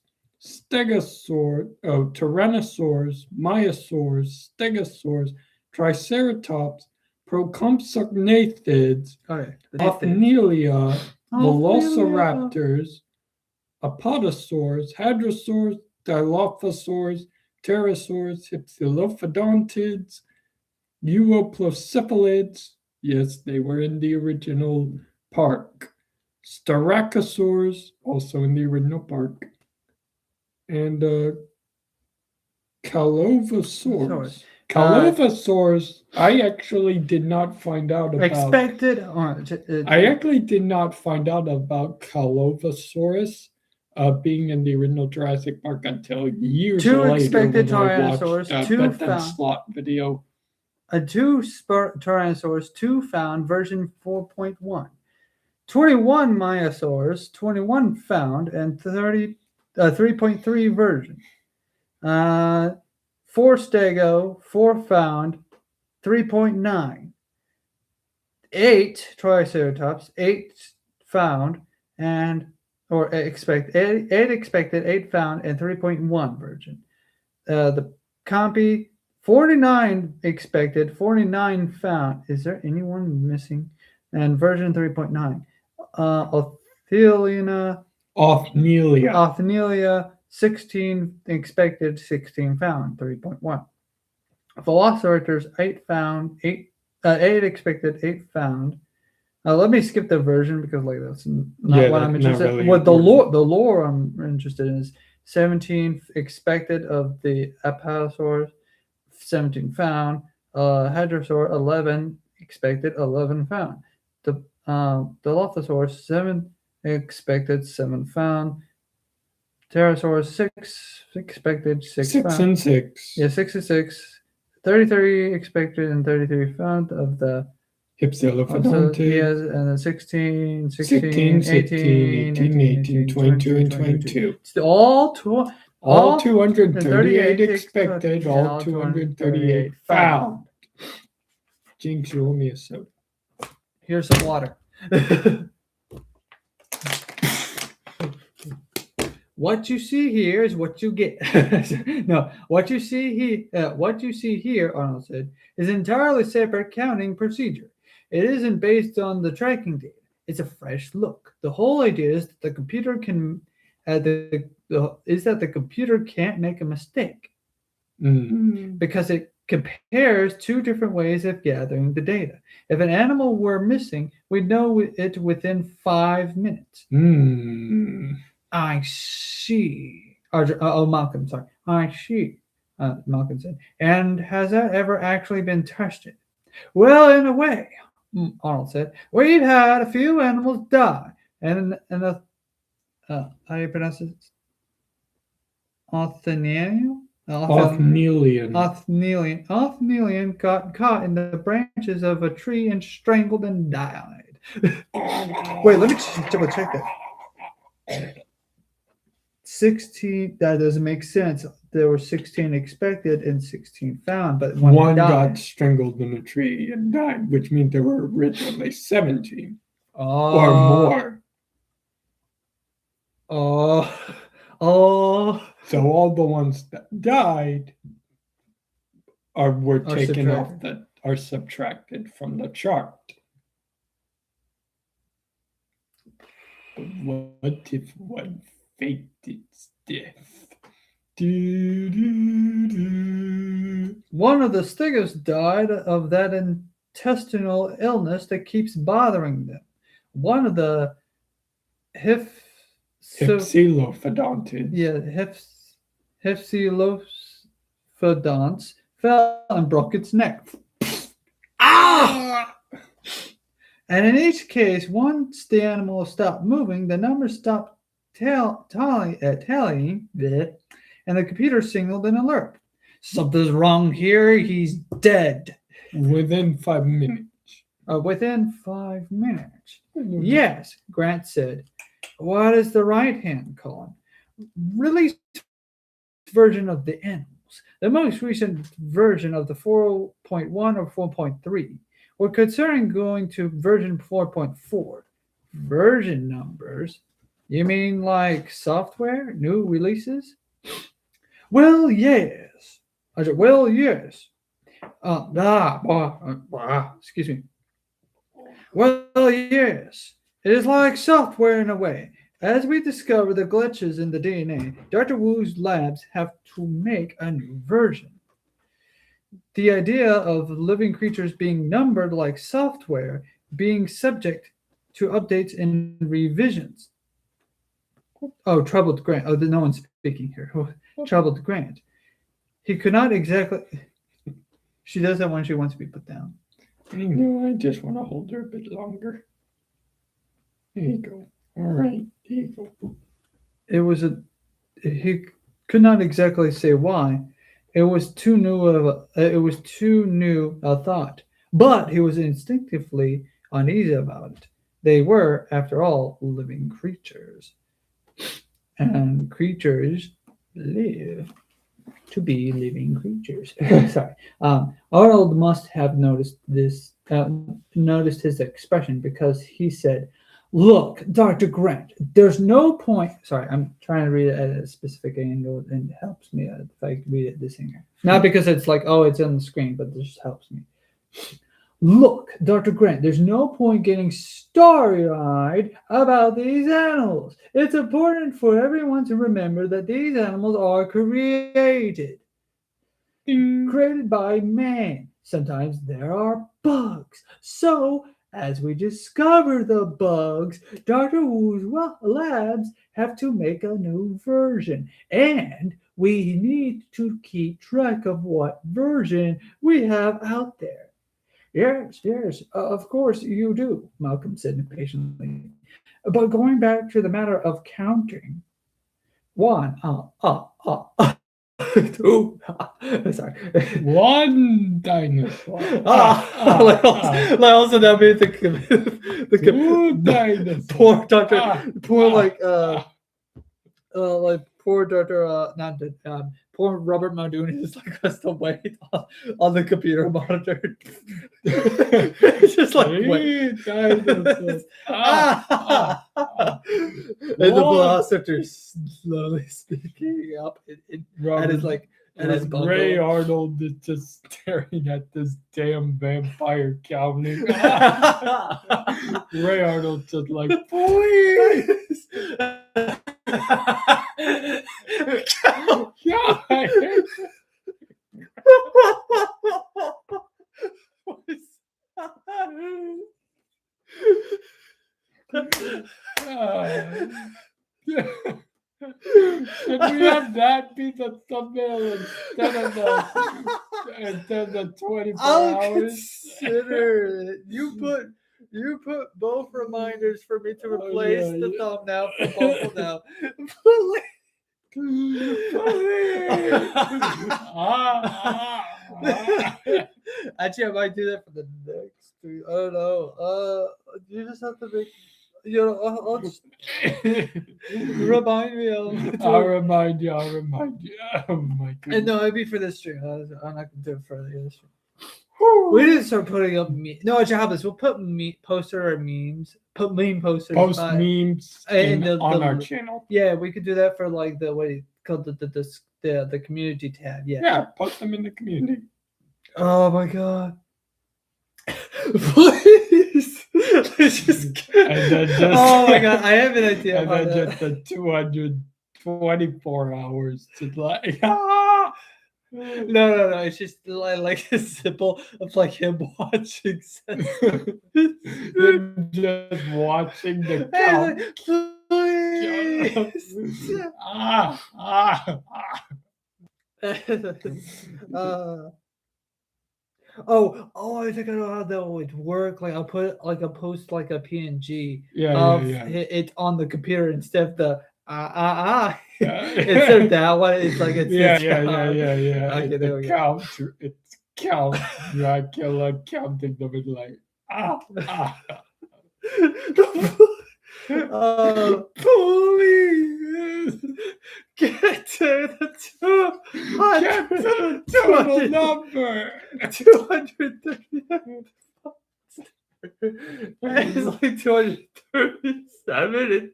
Tyrannosaurus, Myosaurus, Stegosaurus, Triceratops, Procompsognathids, Ophelia, Velociraptors, Apatosaurs, Hadrosaurs, Dilophosaurs, Pterosaurs, Hypsilophodontids, Euoplocephalids. Yes, they were in the original park. Styracosaurs, also in the original park. And Calovosaurs. Calovosaurs, I actually did not find out about. I actually did not find out about Calovosaurus being in the original Jurassic Park until years later. Two expected Tyrannosaurs, two found slot video. Two Tyrannosaurs, two found, version 4.1. 21 Myosaurs, 21 found, and 3.3 version. 4 Stego, 4 found, 3.9. 8 Triceratops, 8 found, expected, 8 found, and 3.1 version. The Compy, 49 expected, 49 found. Is there anyone missing? And version 3.9. Ophelia, 16 expected, 16 found, 3.1. Velociraptors, 8 found, 8 expected, 8 found. Let me skip the version because like that's not what I'm interested in. Really what the lore I'm interested in is 17 expected of the Apatosaurus, 17 found. Hadrosaur, 11 expected, 11 found. The Dilophosaurus, 7 expected, 7 found. Pterosaurus, 6 expected, 6 found. 6 and 6. Yeah, 6 and 6. 33 expected and 33 found of the Hypsilophodontids. And then 16, 18, 22, and 22. It's all All 238 expected, expected, all 238 found. Jinx, you owe me a soda. Here's some water. What you see here is what you get. No, what you see here, Arnold said, is entirely separate counting procedure. It isn't based on the tracking data. It's a fresh look. The whole idea is that the computer can't make a mistake because it compares two different ways of gathering the data. If an animal were missing, we'd know it within 5 minutes. I see. Malcolm, sorry. I see, Malcolm said. And has that ever actually been tested? Well, in a way, Arnold said. We've had a few animals die, and how do you pronounce it? Othnielian got caught in the branches of a tree and strangled and died. Wait, let me double check that. 16, that doesn't make sense. There were 16 expected and 16 found, but one got strangled in a tree and died, which means there were originally 17 or more. So all the ones that died were taken off are subtracted from the chart. But what if one faked its death? One of the stigers died of that intestinal illness that keeps bothering them. One of the Hypsilophodonts fell and broke its neck. And in each case, once the animal stopped moving, the numbers stopped tallying, and the computer signaled an alert. Something's wrong here. He's dead. Within 5 minutes. Within 5 minutes. Yes, Grant said. What is the right-hand column? Released version of the animals. The most recent version of the 4.1 or 4.3. We're considering going to version 4.4. Version numbers? You mean like software? New releases? Well, yes. I said, well, yes. Excuse me. Well, yes. It is like software in a way. As we discover the glitches in the DNA, Dr. Wu's labs have to make a new version. The idea of living creatures being numbered like software, being subject to updates and revisions. Oh, troubled Grant. Oh, no one's speaking here. Troubled Grant. He could not exactly. She does that when she wants to be put down. I know. I just want to hold her a bit longer. There you go. All right. There you go. He could not exactly say why. It was too new a thought. But he was instinctively uneasy about it. They were, after all, living creatures. And creatures live to be living creatures. Sorry. Arnold must have noticed his expression, because he said, "Look, Dr. Grant, there's no point." Sorry, I'm trying to read it at a specific angle, and it helps me if I read it this here. Not because it's like, oh, it's on the screen, but this helps me. Look, Dr. Grant, there's no point getting starry-eyed about these animals. It's important for everyone to remember that these animals are created by man. Sometimes there are bugs. So, as we discover the bugs, Dr. Wu's labs have to make a new version. And we need to keep track of what version we have out there. Yes, of course you do, Malcolm said impatiently. But going back to the matter of counting, 1, 2, sorry. 1 dinosaur. Also that means the 2 dinosaurs. poor doctor, poor poor Dr. Not poor Robert Muldoon is like has to wait on the computer monitor. It's just like wait. Dinosaurs. Ah, And the velociraptor slowly speaking up and it's like and his bubble. Ray Arnold is just staring at this damn vampire counting. Ray Arnold just like, please. Should we have that be the thumbnail instead of the 24 I'll hours? consider it. You put both reminders for me to replace the thumbnail for both of them. Actually, I might do that for the next three. I don't know. You just have to make. I'll just remind me. I'll remind you. Oh my goodness. And no, it'd be for this stream. I'm not gonna do it for the other stream. We need to start putting up no, actually, how this? We'll put poster or memes. Put meme posters. Post memes on our channel. Yeah, we could do that for like the what you called the community tab. Yeah, post them in the community. Oh my god. Please. Oh my god, I have an idea. And then just the 224 hours to like No. It's just like a symbol of like him watching. Just watching the count. I think I know how that would work. Like I'll post like a PNG of it on the computer instead of the instead of that one. It's like it's yeah. Okay, there we go. It's count Dracula counting them in like Please get to the total number. 238. It's like 237.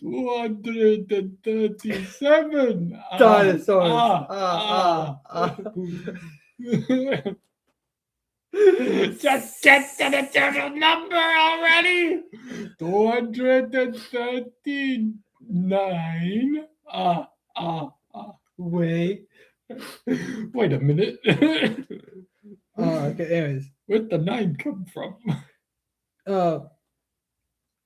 237 dinosaurs. Just get to the total number already. 239. Wait a minute. Okay. Anyways, where'd the 9 come from?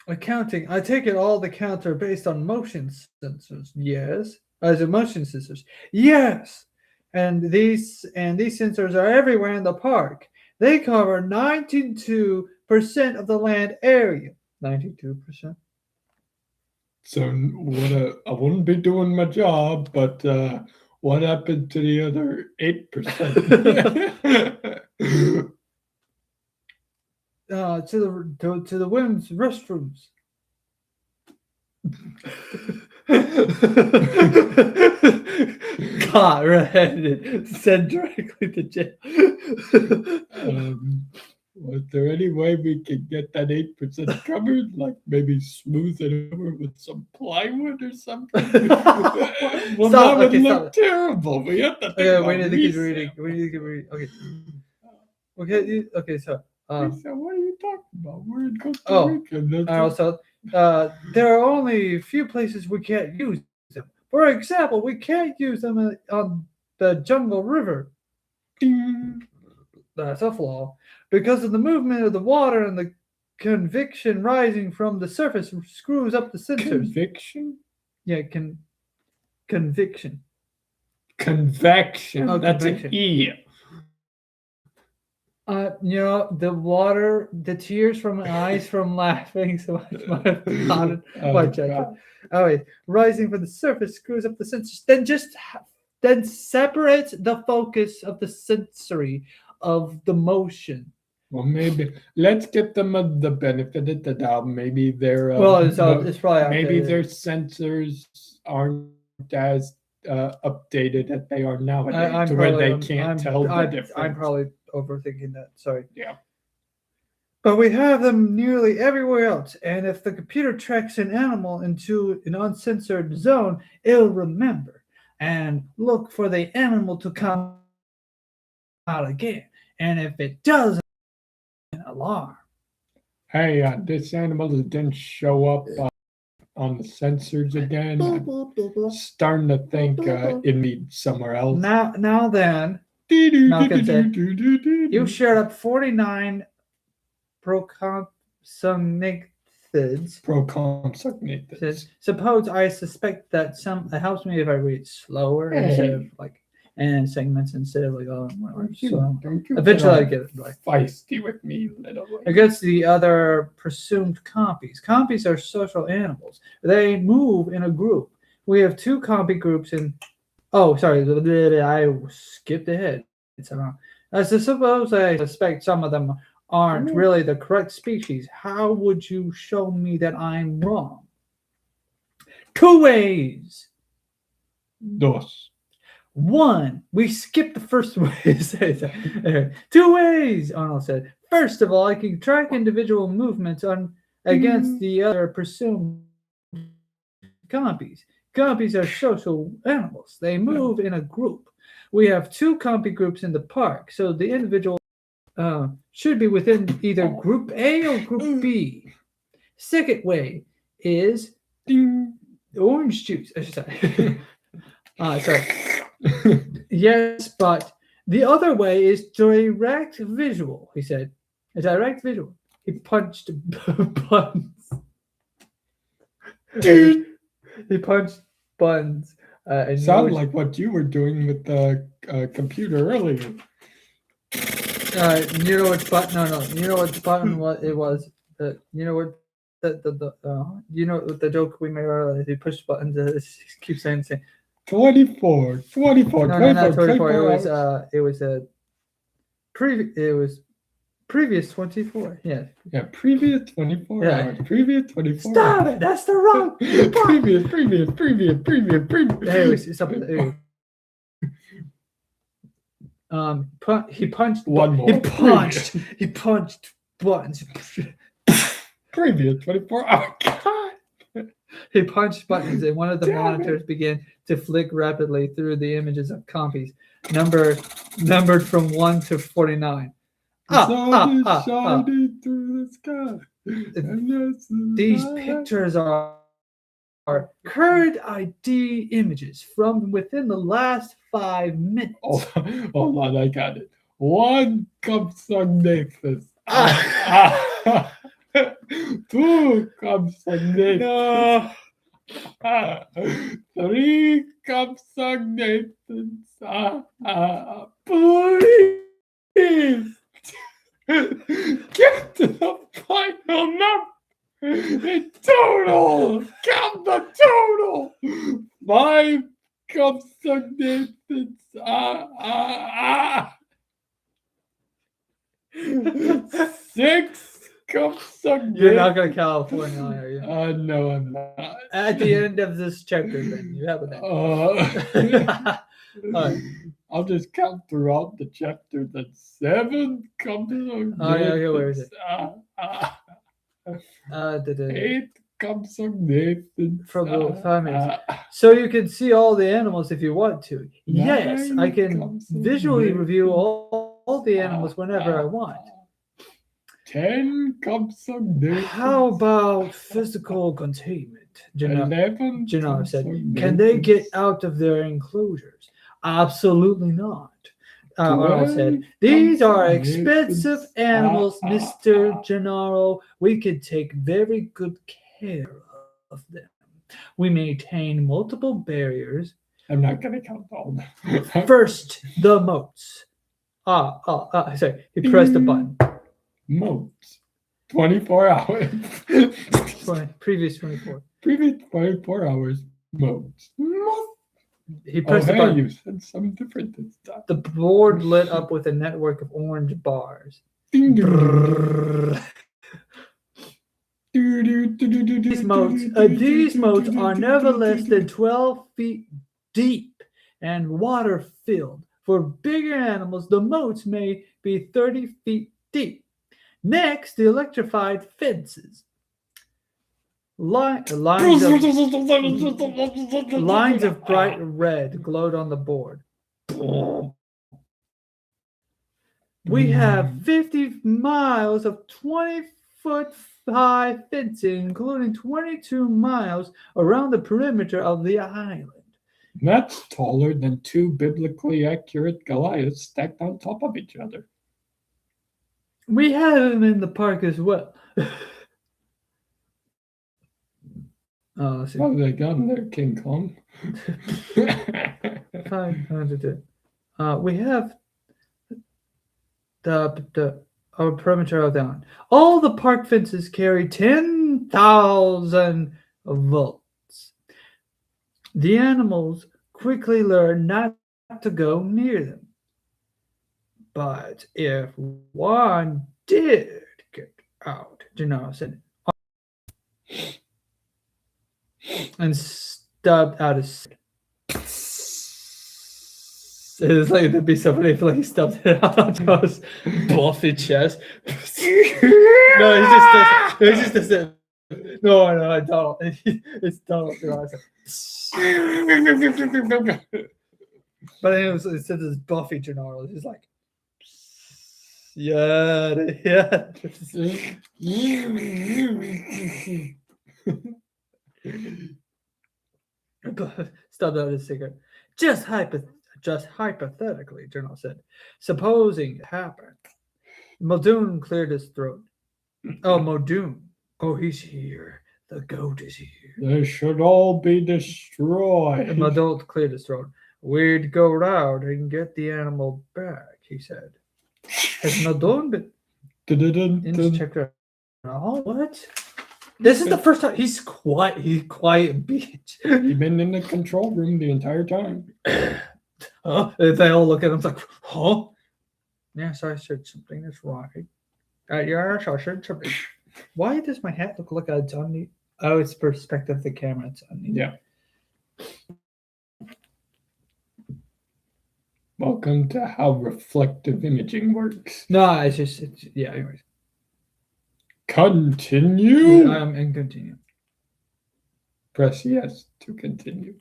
Accounting. I take it all the counts are based on motion sensors. Yes. As motion sensors. Yes. And these sensors are everywhere in the park. They cover 92% of the land area. 92%. So I wouldn't be doing my job, but what happened to the other 8%? To the women's restrooms. Caught red-handed, sent directly to jail. Was there any way we could get that 8% covered? Like maybe smooth it over with some plywood or something? Well, that would look terrible. We have to think we need to keep reading. Okay, so what are you talking about? We're in Costa Rica. Also, there are only a few places we can't use them. For example, we can't use them on the Jungle River. Ding. That's a flaw. Because of the movement of the water and the convection rising from the surface screws up the sensors. Convection? Yeah, convection. Convection. Oh, that's convection. An E. The water, the tears from my eyes from laughing so much might have clouded my judgment. Oh wait, rising from the surface screws up the sensors. Then separates the focus of the sensory of the motion. Well, maybe let's give them the benefit of the doubt. Maybe they're it's probably maybe their sensors aren't as updated as they are nowadays, I'm to where probably, they can't tell the difference. I'm probably overthinking that. Sorry. Yeah. But we have them nearly everywhere else, and if the computer tracks an animal into an uncensored zone, it'll remember and look for the animal to come out again. And if it doesn't, an alarm. Hey, this animal didn't show up on the sensors again. I'm starting to think it needs somewhere else. Now then, Malcolm said, you shared up 49 Proconsugnates. Suppose I suspect that it helps me if I read slower instead of like and segments instead of like Don't you eventually I get get it like feisty with me, little lady. against the other presumed compies. Compies are social animals. They move in a group. We have 2 compy groups in. Oh, sorry, I skipped ahead. I suppose I suspect some of them aren't really the correct species. How would you show me that I'm wrong? 2 ways. Dos. 1. We skipped the first way. 2 ways, Arnold said. First of all, I can track individual movements against the other presumed compies. Compies are social animals. They move in a group. We have 2 compy groups in the park, so the individual should be within either Group A or Group B. Second way is orange juice. Sorry. Yes, but the other way is direct visual, he said. A direct visual. He punched buttons. He punched buttons. Sound like what you were doing with the computer earlier. You know what button? No. You know what button? What it was? You know what? You know what the joke we made earlier? He pushed buttons. He keeps saying. 24. No, not 24. It was previous 24. Yeah. Yeah, previous 24 hours. Previous 24 Stop hours. it! That's the wrong. previous. Anyways, something. He punched. One more. He punched buttons. Previous 24 hours. God. He punched buttons, and one of the monitors began to flick rapidly through the images of compies, numbered from 1 to 49. Shining through the sky. These pictures are current ID images from within the last 5 minutes. Hold on, I got it. 1 compsognathus. 2 compsognathus. 3 compsognathus. Please get to the final number. The total. Count the total. 5 compsognathus. 6 compsognathus. You're not going to California, are you? No, I'm not. At the end of this chapter, then you have it. Right. I'll just count throughout the chapter. Then 7 compsognathus. Oh, yeah, where is it? 8 compsognathus. From 5 minutes. So you can see all the animals if you want to. Yes, 9 I can visually review all the animals whenever I want. 10 compsognathus. How about physical containment? 11 Jannar said. Can they get out of their enclosures? Absolutely not. Arnold said, these are expensive animals, Mr. Gennaro. We can take very good care of them. We maintain multiple barriers. I'm not going to count all of them. First, the moats. Sorry. He pressed the button. Moats. 24 hours. Previous 24. Previous 24 hours. Moats. He pressed the button. You said something different this time. The board lit up with a network of orange bars. Ding, ding. These moats are never less than 12 feet deep and water filled. For bigger animals, the moats may be 30 feet deep. Next, the electrified fences. Lines of bright red glowed on the board. We have 50 miles of 20-foot high fencing, including 22 miles around the perimeter of the island. That's taller than two biblically accurate Goliaths stacked on top of each other. We have them in the park as well. Let's see. What have they got in there, King Kong? We have our perimeter of the island. All the park fences carry 10,000 volts. The animals quickly learn not to go near them. But if one did get out, Gennaro said, and stubbed out his. It's like there'd be somebody like he stubbed it out on Joe's buffy chest. No, he just does it. No, I don't. It's Donald. But it said this Buffy Gennaro. He's like, yeah. Stubbed out his cigarette. Just hypothetically, Gennaro said. Supposing it happened. Muldoon cleared his throat. Oh, Muldoon. Oh, he's here. The goat is here. They should all be destroyed. Muldoon cleared his throat. We'd go out and get the animal back, he said. Has Muldoon been checked out? Oh, what? This is the first time he's quiet. He's quiet bitch. He's been in the control room the entire time. They all look at him like, huh? Yes, I said something that's right. Yes, I said something. Why does my hat look like it's on me? Oh, it's perspective of the camera. It's on me. Yeah. Welcome to how reflective imaging works. No, it's yeah, anyways. Continue. And continue. Press yes to continue.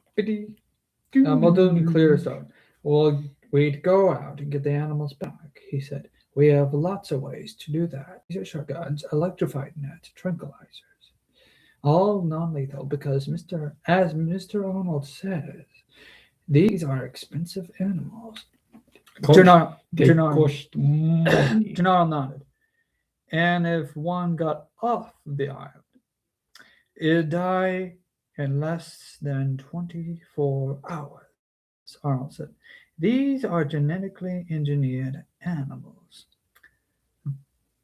Muldoon cleared his throat. Well, we'd go out and get the animals back, he said. We have lots of ways to do that. These are shotguns, electrified nets, tranquilizers. All non-lethal because as Mr. Arnold says, these are expensive animals. Gennaro nodded. And if one got off the island, it'd die in less than 24 hours, Arnold said. These are genetically engineered animals.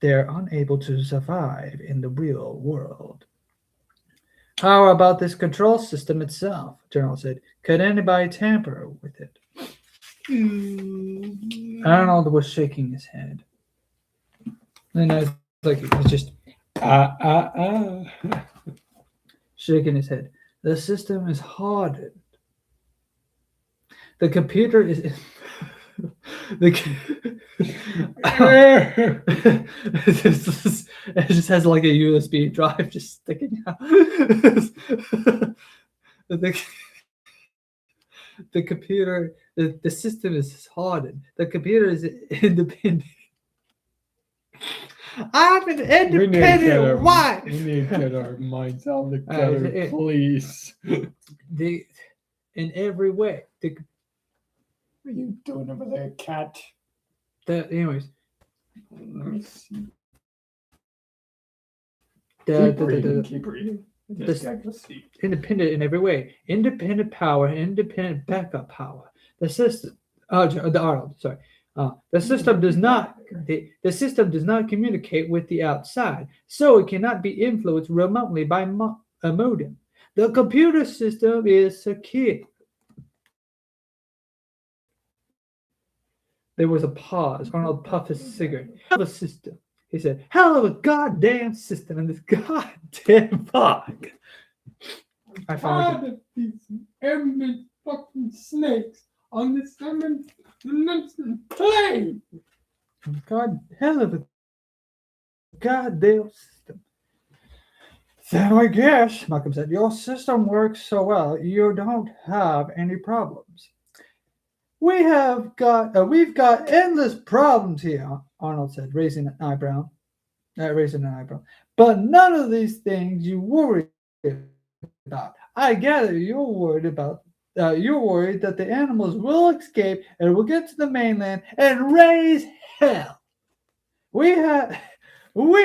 They're unable to survive in the real world. How about this control system itself? General said. Could anybody tamper with it? Arnold was shaking his head. And I was like, he's just shaking his head. The system is hardened. The computer is it just has like a USB drive just sticking out. The computer, the system is hardened. The computer is independent. I'm an independent wife. We need to get our minds all together, please. In every way. What are you doing over there, cat? Anyways. Let me see. Keep reading. Independent in every way. Independent power, independent backup power. The system, the Arnold, sorry. The system does not communicate with the outside, so it cannot be influenced remotely by a modem. The computer system is secure. There was a pause. Arnold puffed his cigarette. Hell of a system, he said. Hell of a goddamn system in this goddamn park. I finally tired of these every fucking snakes on this plane. God, hell of a goddamn system. Then I guess, Malcolm said, your system works so well, you don't have any problems. We've got endless problems here, Arnold said, raising an eyebrow. But none of these things you worry about. I gather you're worried that the animals will escape and will get to the mainland and raise hell. We have we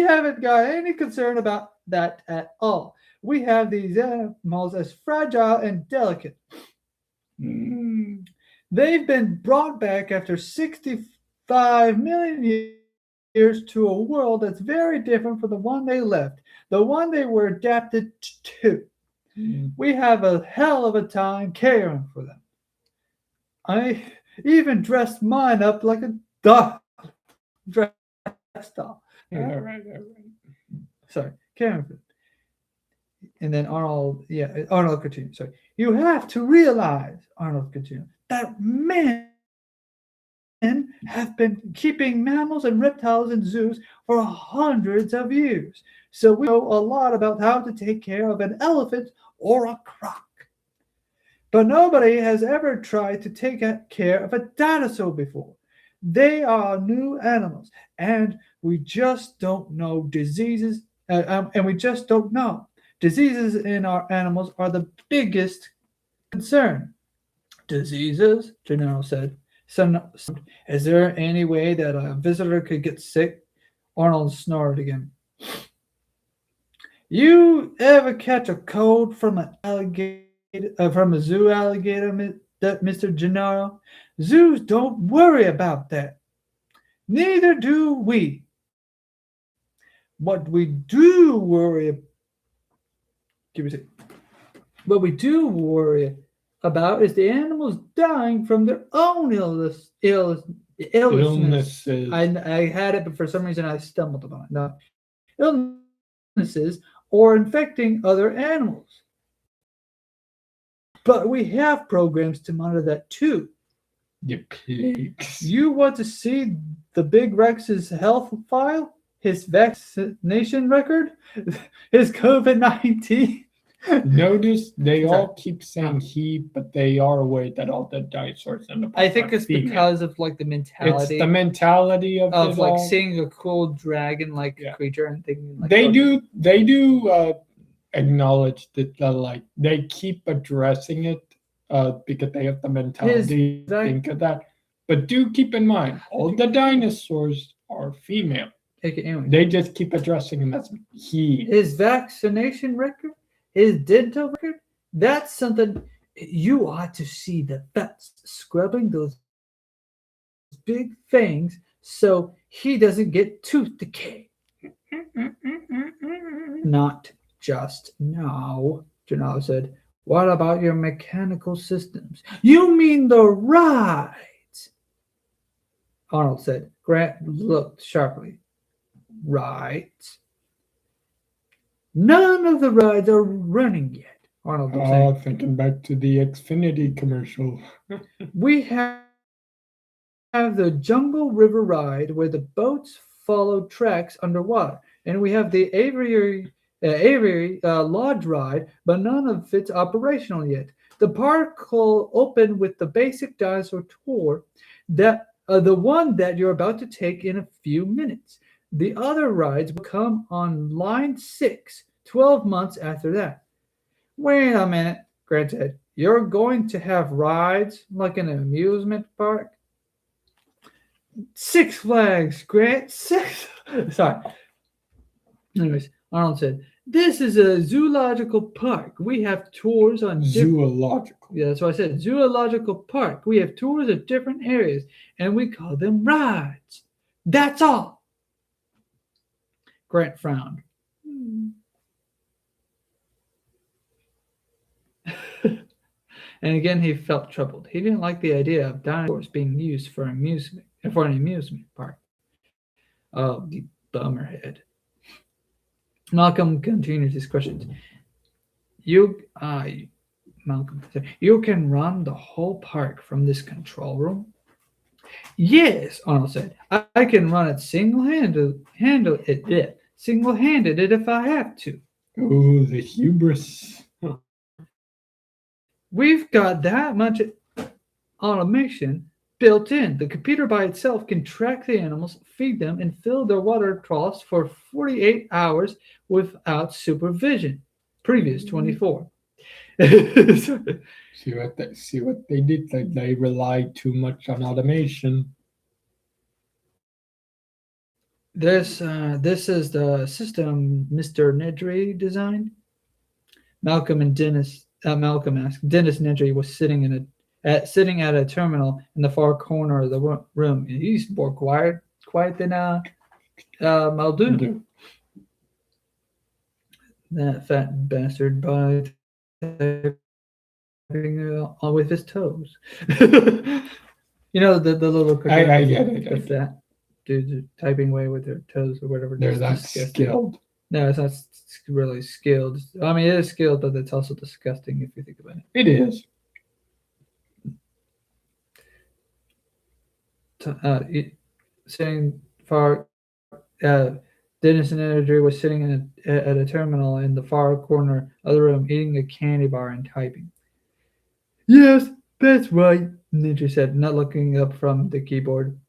haven't got any concern about that at all. We have these animals as fragile and delicate. They've been brought back after 65 million years to a world that's very different from the one they left, the one they were adapted to. We have a hell of a time caring for them. I even dressed mine up like a doll. Dressed doll. All right. Sorry, caring for them. And then Arnold continued. Sorry. You have to realize, Arnold continued, that men have been keeping mammals and reptiles in zoos for hundreds of years. So we know a lot about how to take care of an elephant or a croc. But nobody has ever tried to take care of a dinosaur before. They are new animals, and we just don't know diseases, and we just don't know. Diseases in our animals are the biggest concern. Diseases, Gennaro said. Is there any way that a visitor could get sick? Arnold snored again. You ever catch a cold from an alligator, from a zoo alligator, Mr. Gennaro? Zoos don't worry about that. Neither do we. What we do worry about is the animals dying from their own illnesses. I had it, but for some reason I stumbled upon it. No, illnesses or infecting other animals. But we have programs to monitor that too. You pigs. You want to see the Big Rex's health file? His vaccination record? His COVID-19? Notice they all keep saying he, but they are aware that all the dinosaurs in the park I think are it's female. because of like the mentality. It's the mentality of it like all. seeing a cool dragon like creature and thinking like They do acknowledge that like they keep addressing it because they have the mentality to think of that. But do keep in mind, all the dinosaurs are female. Okay, anyway. They just keep addressing him as he. His vaccination record, his dental record, that's something you ought to see the vets scrubbing those big fangs so he doesn't get tooth decay. Not just now, Gennaro said. What about your mechanical systems? You mean the rides? Arnold said. Grant looked sharply. Rides? None of the rides are running yet, Arnold was saying. Thinking back to the Xfinity commercial. We have the Jungle River ride where the boats follow tracks underwater, and we have the Aviary Lodge ride, but none of it's operational yet. The park will open with the basic dinosaur tour, that the one that you're about to take in a few minutes. The other rides will come on line 6, 12 months after that. Wait a minute, Grant said. You're going to have rides like an amusement park? Six Flags, Grant. Sorry. Anyways, Arnold said, this is a zoological park. We have tours on zoological. Yeah, that's what I said. Zoological park. We have tours of different areas, and we call them rides. That's all. Grant frowned. And again, he felt troubled. He didn't like the idea of dinosaurs being used for an amusement park. Oh, the bummerhead. Malcolm continues his questions. You, Malcolm said, you can run the whole park from this control room? Yes, Arnold said. I can run it single-handed it if I have to. Oh, the hubris. We've got that much automation built in. The computer by itself can track the animals, feed them, and fill their water troughs for 48 hours without supervision. Previous 24. See what they did. They relied too much on automation. This is the system Mr. Nedry designed. Malcolm asked. Dennis Nedry was sitting at a terminal in the far corner of the room. He's more quiet than Muldoon. That fat bastard by typing with his toes. You know the little. I get it. The fat dudes typing away with their toes or whatever. They're that skilled. No, it's not really skilled. I mean, it is skilled, but it's also disgusting if you think about it. It is. Sitting far, Dennis and Andrew was sitting at a terminal in the far corner of the room, eating a candy bar and typing. Yes, that's right, Ninja said, not looking up from the keyboard.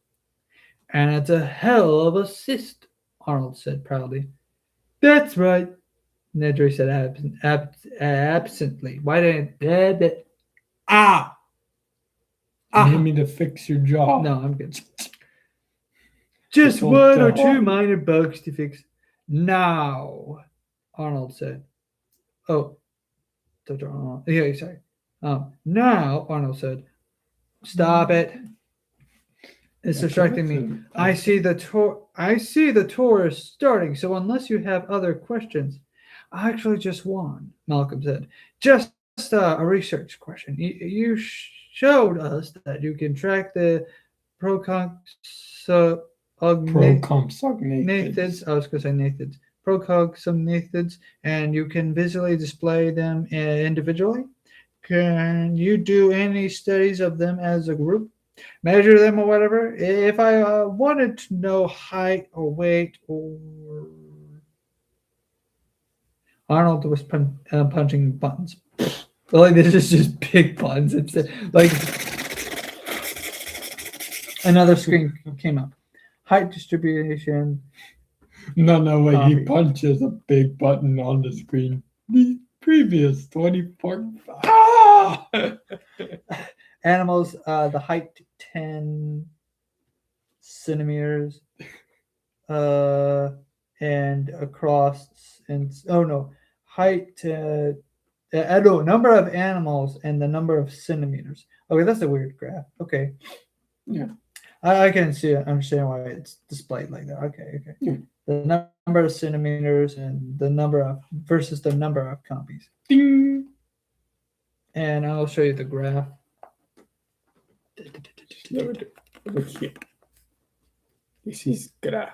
And it's a hell of a cyst, Arnold said proudly. That's right, Nedry said absently. Why didn't you need me to fix your jaw? No, I'm good. Just one or two minor bugs to fix. Now, Arnold said. Oh, yeah, sorry. Now, Arnold said. Stop it. It's distracting me. I see the tour is starting, so unless you have other questions. Actually, just one, Malcolm said. Just a research question. You showed us that you can track the proconsugnathids. I was going to say nathids. Proconsugnathids, and you can visually display them individually. Can you do any studies of them as a group? Measure them or whatever. If I wanted to know height or weight or Arnold was punching buttons. Like this is just big buttons. It's like another screen came up. Height distribution. No way. He punches a big button on the screen. The previous 24. Ah! Animals, the height 10 centimeters, and across, and height. Number of animals and the number of centimeters. Okay, that's a weird graph. Okay, yeah, I can understand why it's displayed like that. Okay. Yeah. The number of centimeters and the number of versus the number of copies. Ding. And I'll show you the graph. Over here. This is graph.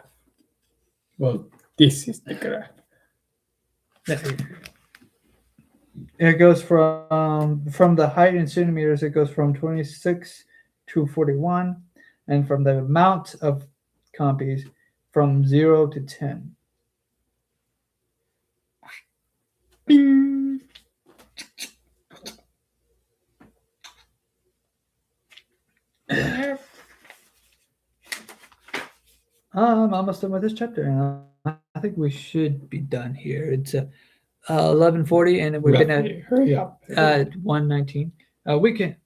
Well, this is the graph. It goes from the height in centimeters. It goes from 26 to 41, and from the amount of copies from 0 to 10. Bing. I'm almost done with this chapter, and I think we should be done here. It's 11:40, and we've been at hurry up. 1:19. We can.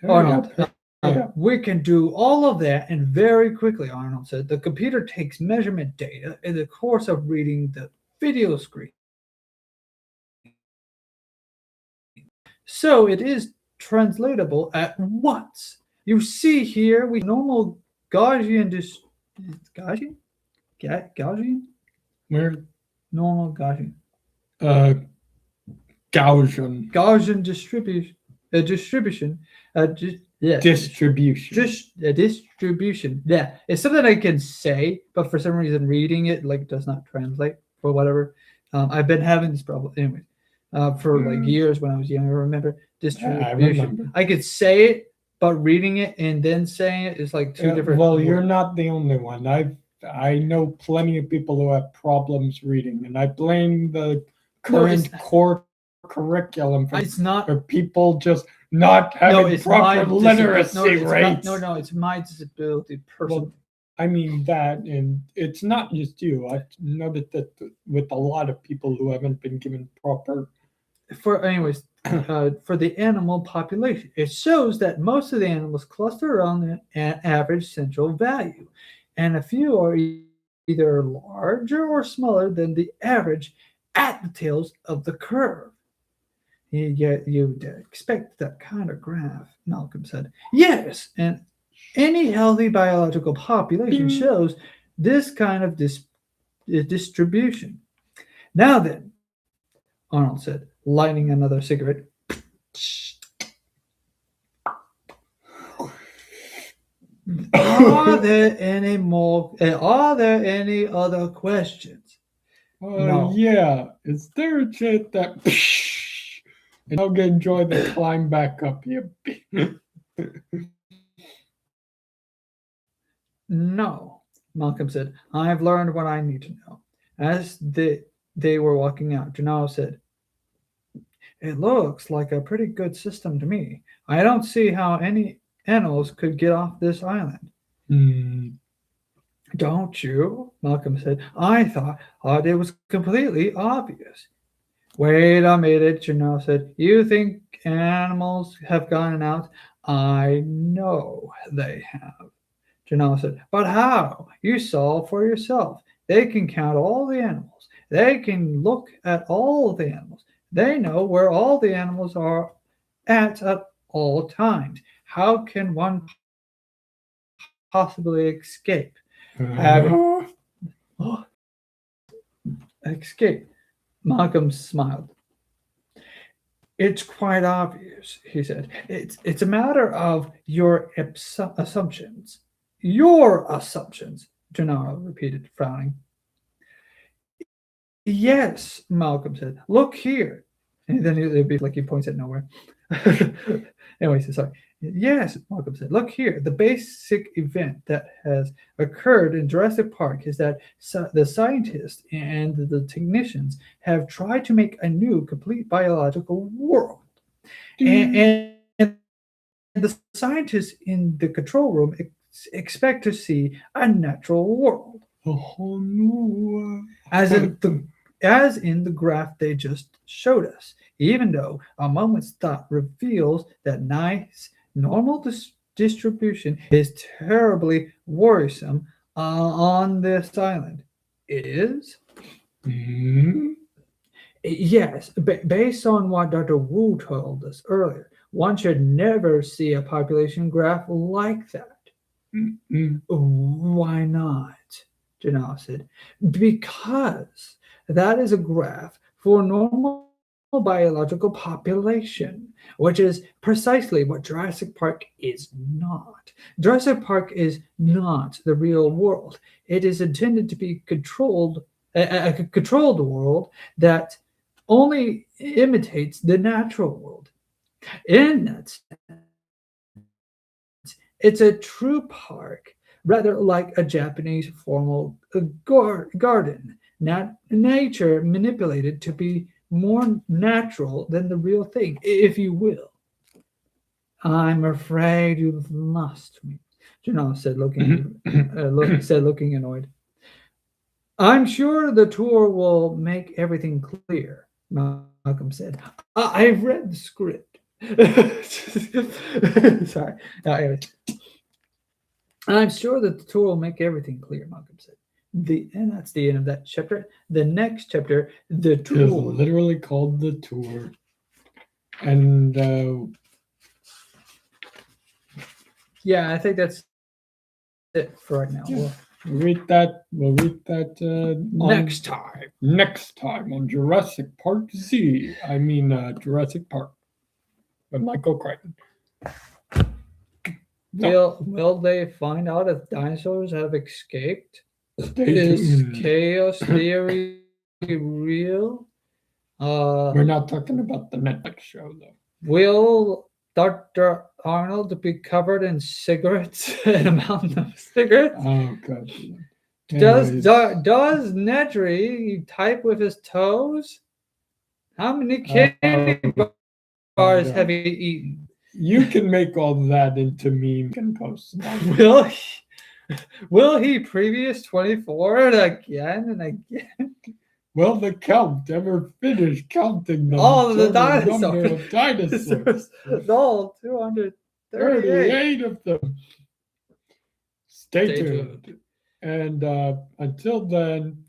Arnold. We can do all of that and very quickly, Arnold said. The computer takes measurement data in the course of reading the video screen. So it is translatable at once. You see here, we normal Gaussian Gaussian? Where? Normal Gaussian. Gaussian. Gaussian distribution. Distribution. Yeah, it's something I can say, but for some reason reading it does not translate or whatever. I've been having this problem anyway for like years when I was younger. Remember distribution? I remember. I could say it, but reading it and then saying it is like two different. Well, you're not the only one. I know plenty of people who have problems reading, and I blame the current core curriculum It's not. for people just not having proper literacy rates. It's my disability personally. Well, I mean that, and it's not just you. I noticed that with a lot of people who haven't been given proper. For the animal population, it shows that most of the animals cluster around an average central value, and a few are either larger or smaller than the average at the tails of the curve. Yet you'd expect that kind of graph, Malcolm said. Yes, and any healthy biological population shows this kind of distribution. Now then, Arnold said, lighting another cigarette. Are there any other questions? No. Yeah. Is there a chance that and I'll enjoy the climb back up here? No, Malcolm said. I've learned what I need to know. As they were walking out, Gennaro said, it looks like a pretty good system to me. I don't see how any animals could get off this island. Don't you? Malcolm said. I thought it was completely obvious. Wait a minute, Gennaro said. You think animals have gone out? I know they have. Gennaro said. But how? You saw for yourself. They can count all the animals. They can look at all the animals. They know where all the animals are at all times. How can one possibly escape? Escape. Malcolm smiled. It's quite obvious, he said. It's a matter of your assumptions. Your assumptions, Gennaro repeated, frowning. Yes, Malcolm said. Look here. And then it'd be like he points at nowhere. Anyway, sorry. Yes, Malcolm said. Look here. The basic event that has occurred in Jurassic Park is that the scientists and the technicians have tried to make a new, complete biological world. And the scientists in the control room expect to see a natural world. Oh, no. As in the graph they just showed us, even though a moment's thought reveals that nice, normal distribution is terribly worrisome on this island. It is? Mm-hmm. Yes, based on what Dr. Wu told us earlier, one should never see a population graph like that. Mm-hmm. Why not? Gennaro said. Because that is a graph for normal biological population, which is precisely what Jurassic Park is not. Jurassic Park is not the real world. It is intended to be controlled, a controlled world that only imitates the natural world. In that sense, it's a true park, rather like a Japanese formal garden. Nature manipulated to be more natural than the real thing, if you will. I'm afraid you've lost me, Gennaro said, looking annoyed. I'm sure the tour will make everything clear, Malcolm said. I've read the script. Sorry. Anyways. I'm sure that the tour will make everything clear, Malcolm said. And that's the end of that chapter. The next chapter, the tour. Is literally called The Tour. And yeah, I think that's it for right now. Yeah. We'll read that next time on Jurassic Park Z. I mean Jurassic Park with Michael Crichton. Will they find out if dinosaurs have escaped? Stay Is tuned. chaos theory real. We're not talking about the Netflix show, though. Will Dr. Arnold be covered in cigarettes? An amount of cigarettes? Oh, God. Does Anyways. Nedry type with his toes? How many candy bars have he eaten? You can make all that into meme and post. Will he previous 24 again and again? Will the count ever finish counting the All of the total number of dinosaurs. dinosaurs? No, 238. 38 of them. Stay Stay tuned. tuned. And until then,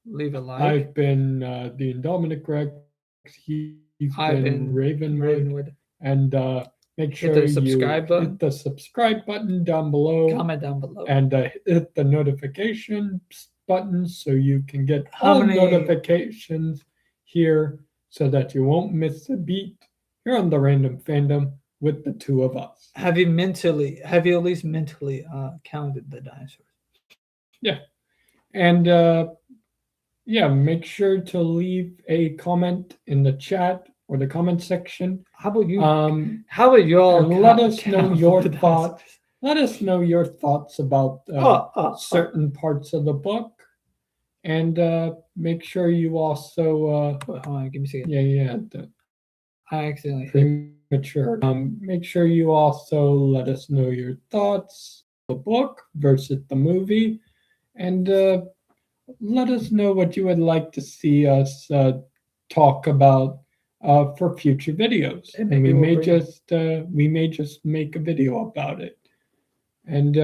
Leave a like. I've been the Indominate Rex. He's I've been been RavenWood. And make Hit sure the you subscribe button. hit the subscribe button down below. Comment down below. And hit the notification button so you can get How all many- notifications here so that you won't miss a beat here on the Random Fandom with the two of us. Have you at least mentally counted the dinosaurs? And yeah, make sure to leave a comment in the chat or the comment section. How about you? How about you all? and let us know count your the dinosaurs? thoughts. Let us know your thoughts about certain parts of the book. And make sure you also Hold on, give me a second. yeah, I accidentally hit. premature. Make sure you also let us know your thoughts on the book versus the movie, and let us know what you would like to see us talk about for future videos. And And maybe we may just make a video about it. And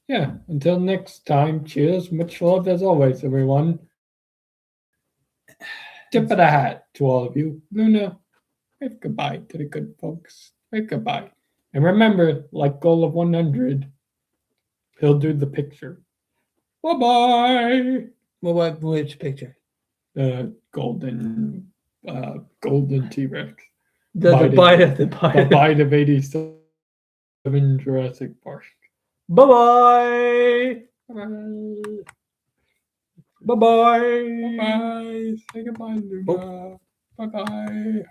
yeah, until next time, cheers. Much love as always, everyone. Tip of the hat to all of you. Luna, wave goodbye to the good folks. Wave goodbye. And remember, like goal of 100, he'll do the picture. Bye-bye. Which picture? The golden T-Rex. The bite of 87 Jurassic Park. Bye-bye. Bye-bye. Bye-bye. Bye-bye. Say goodbye, Luna. Bye-bye.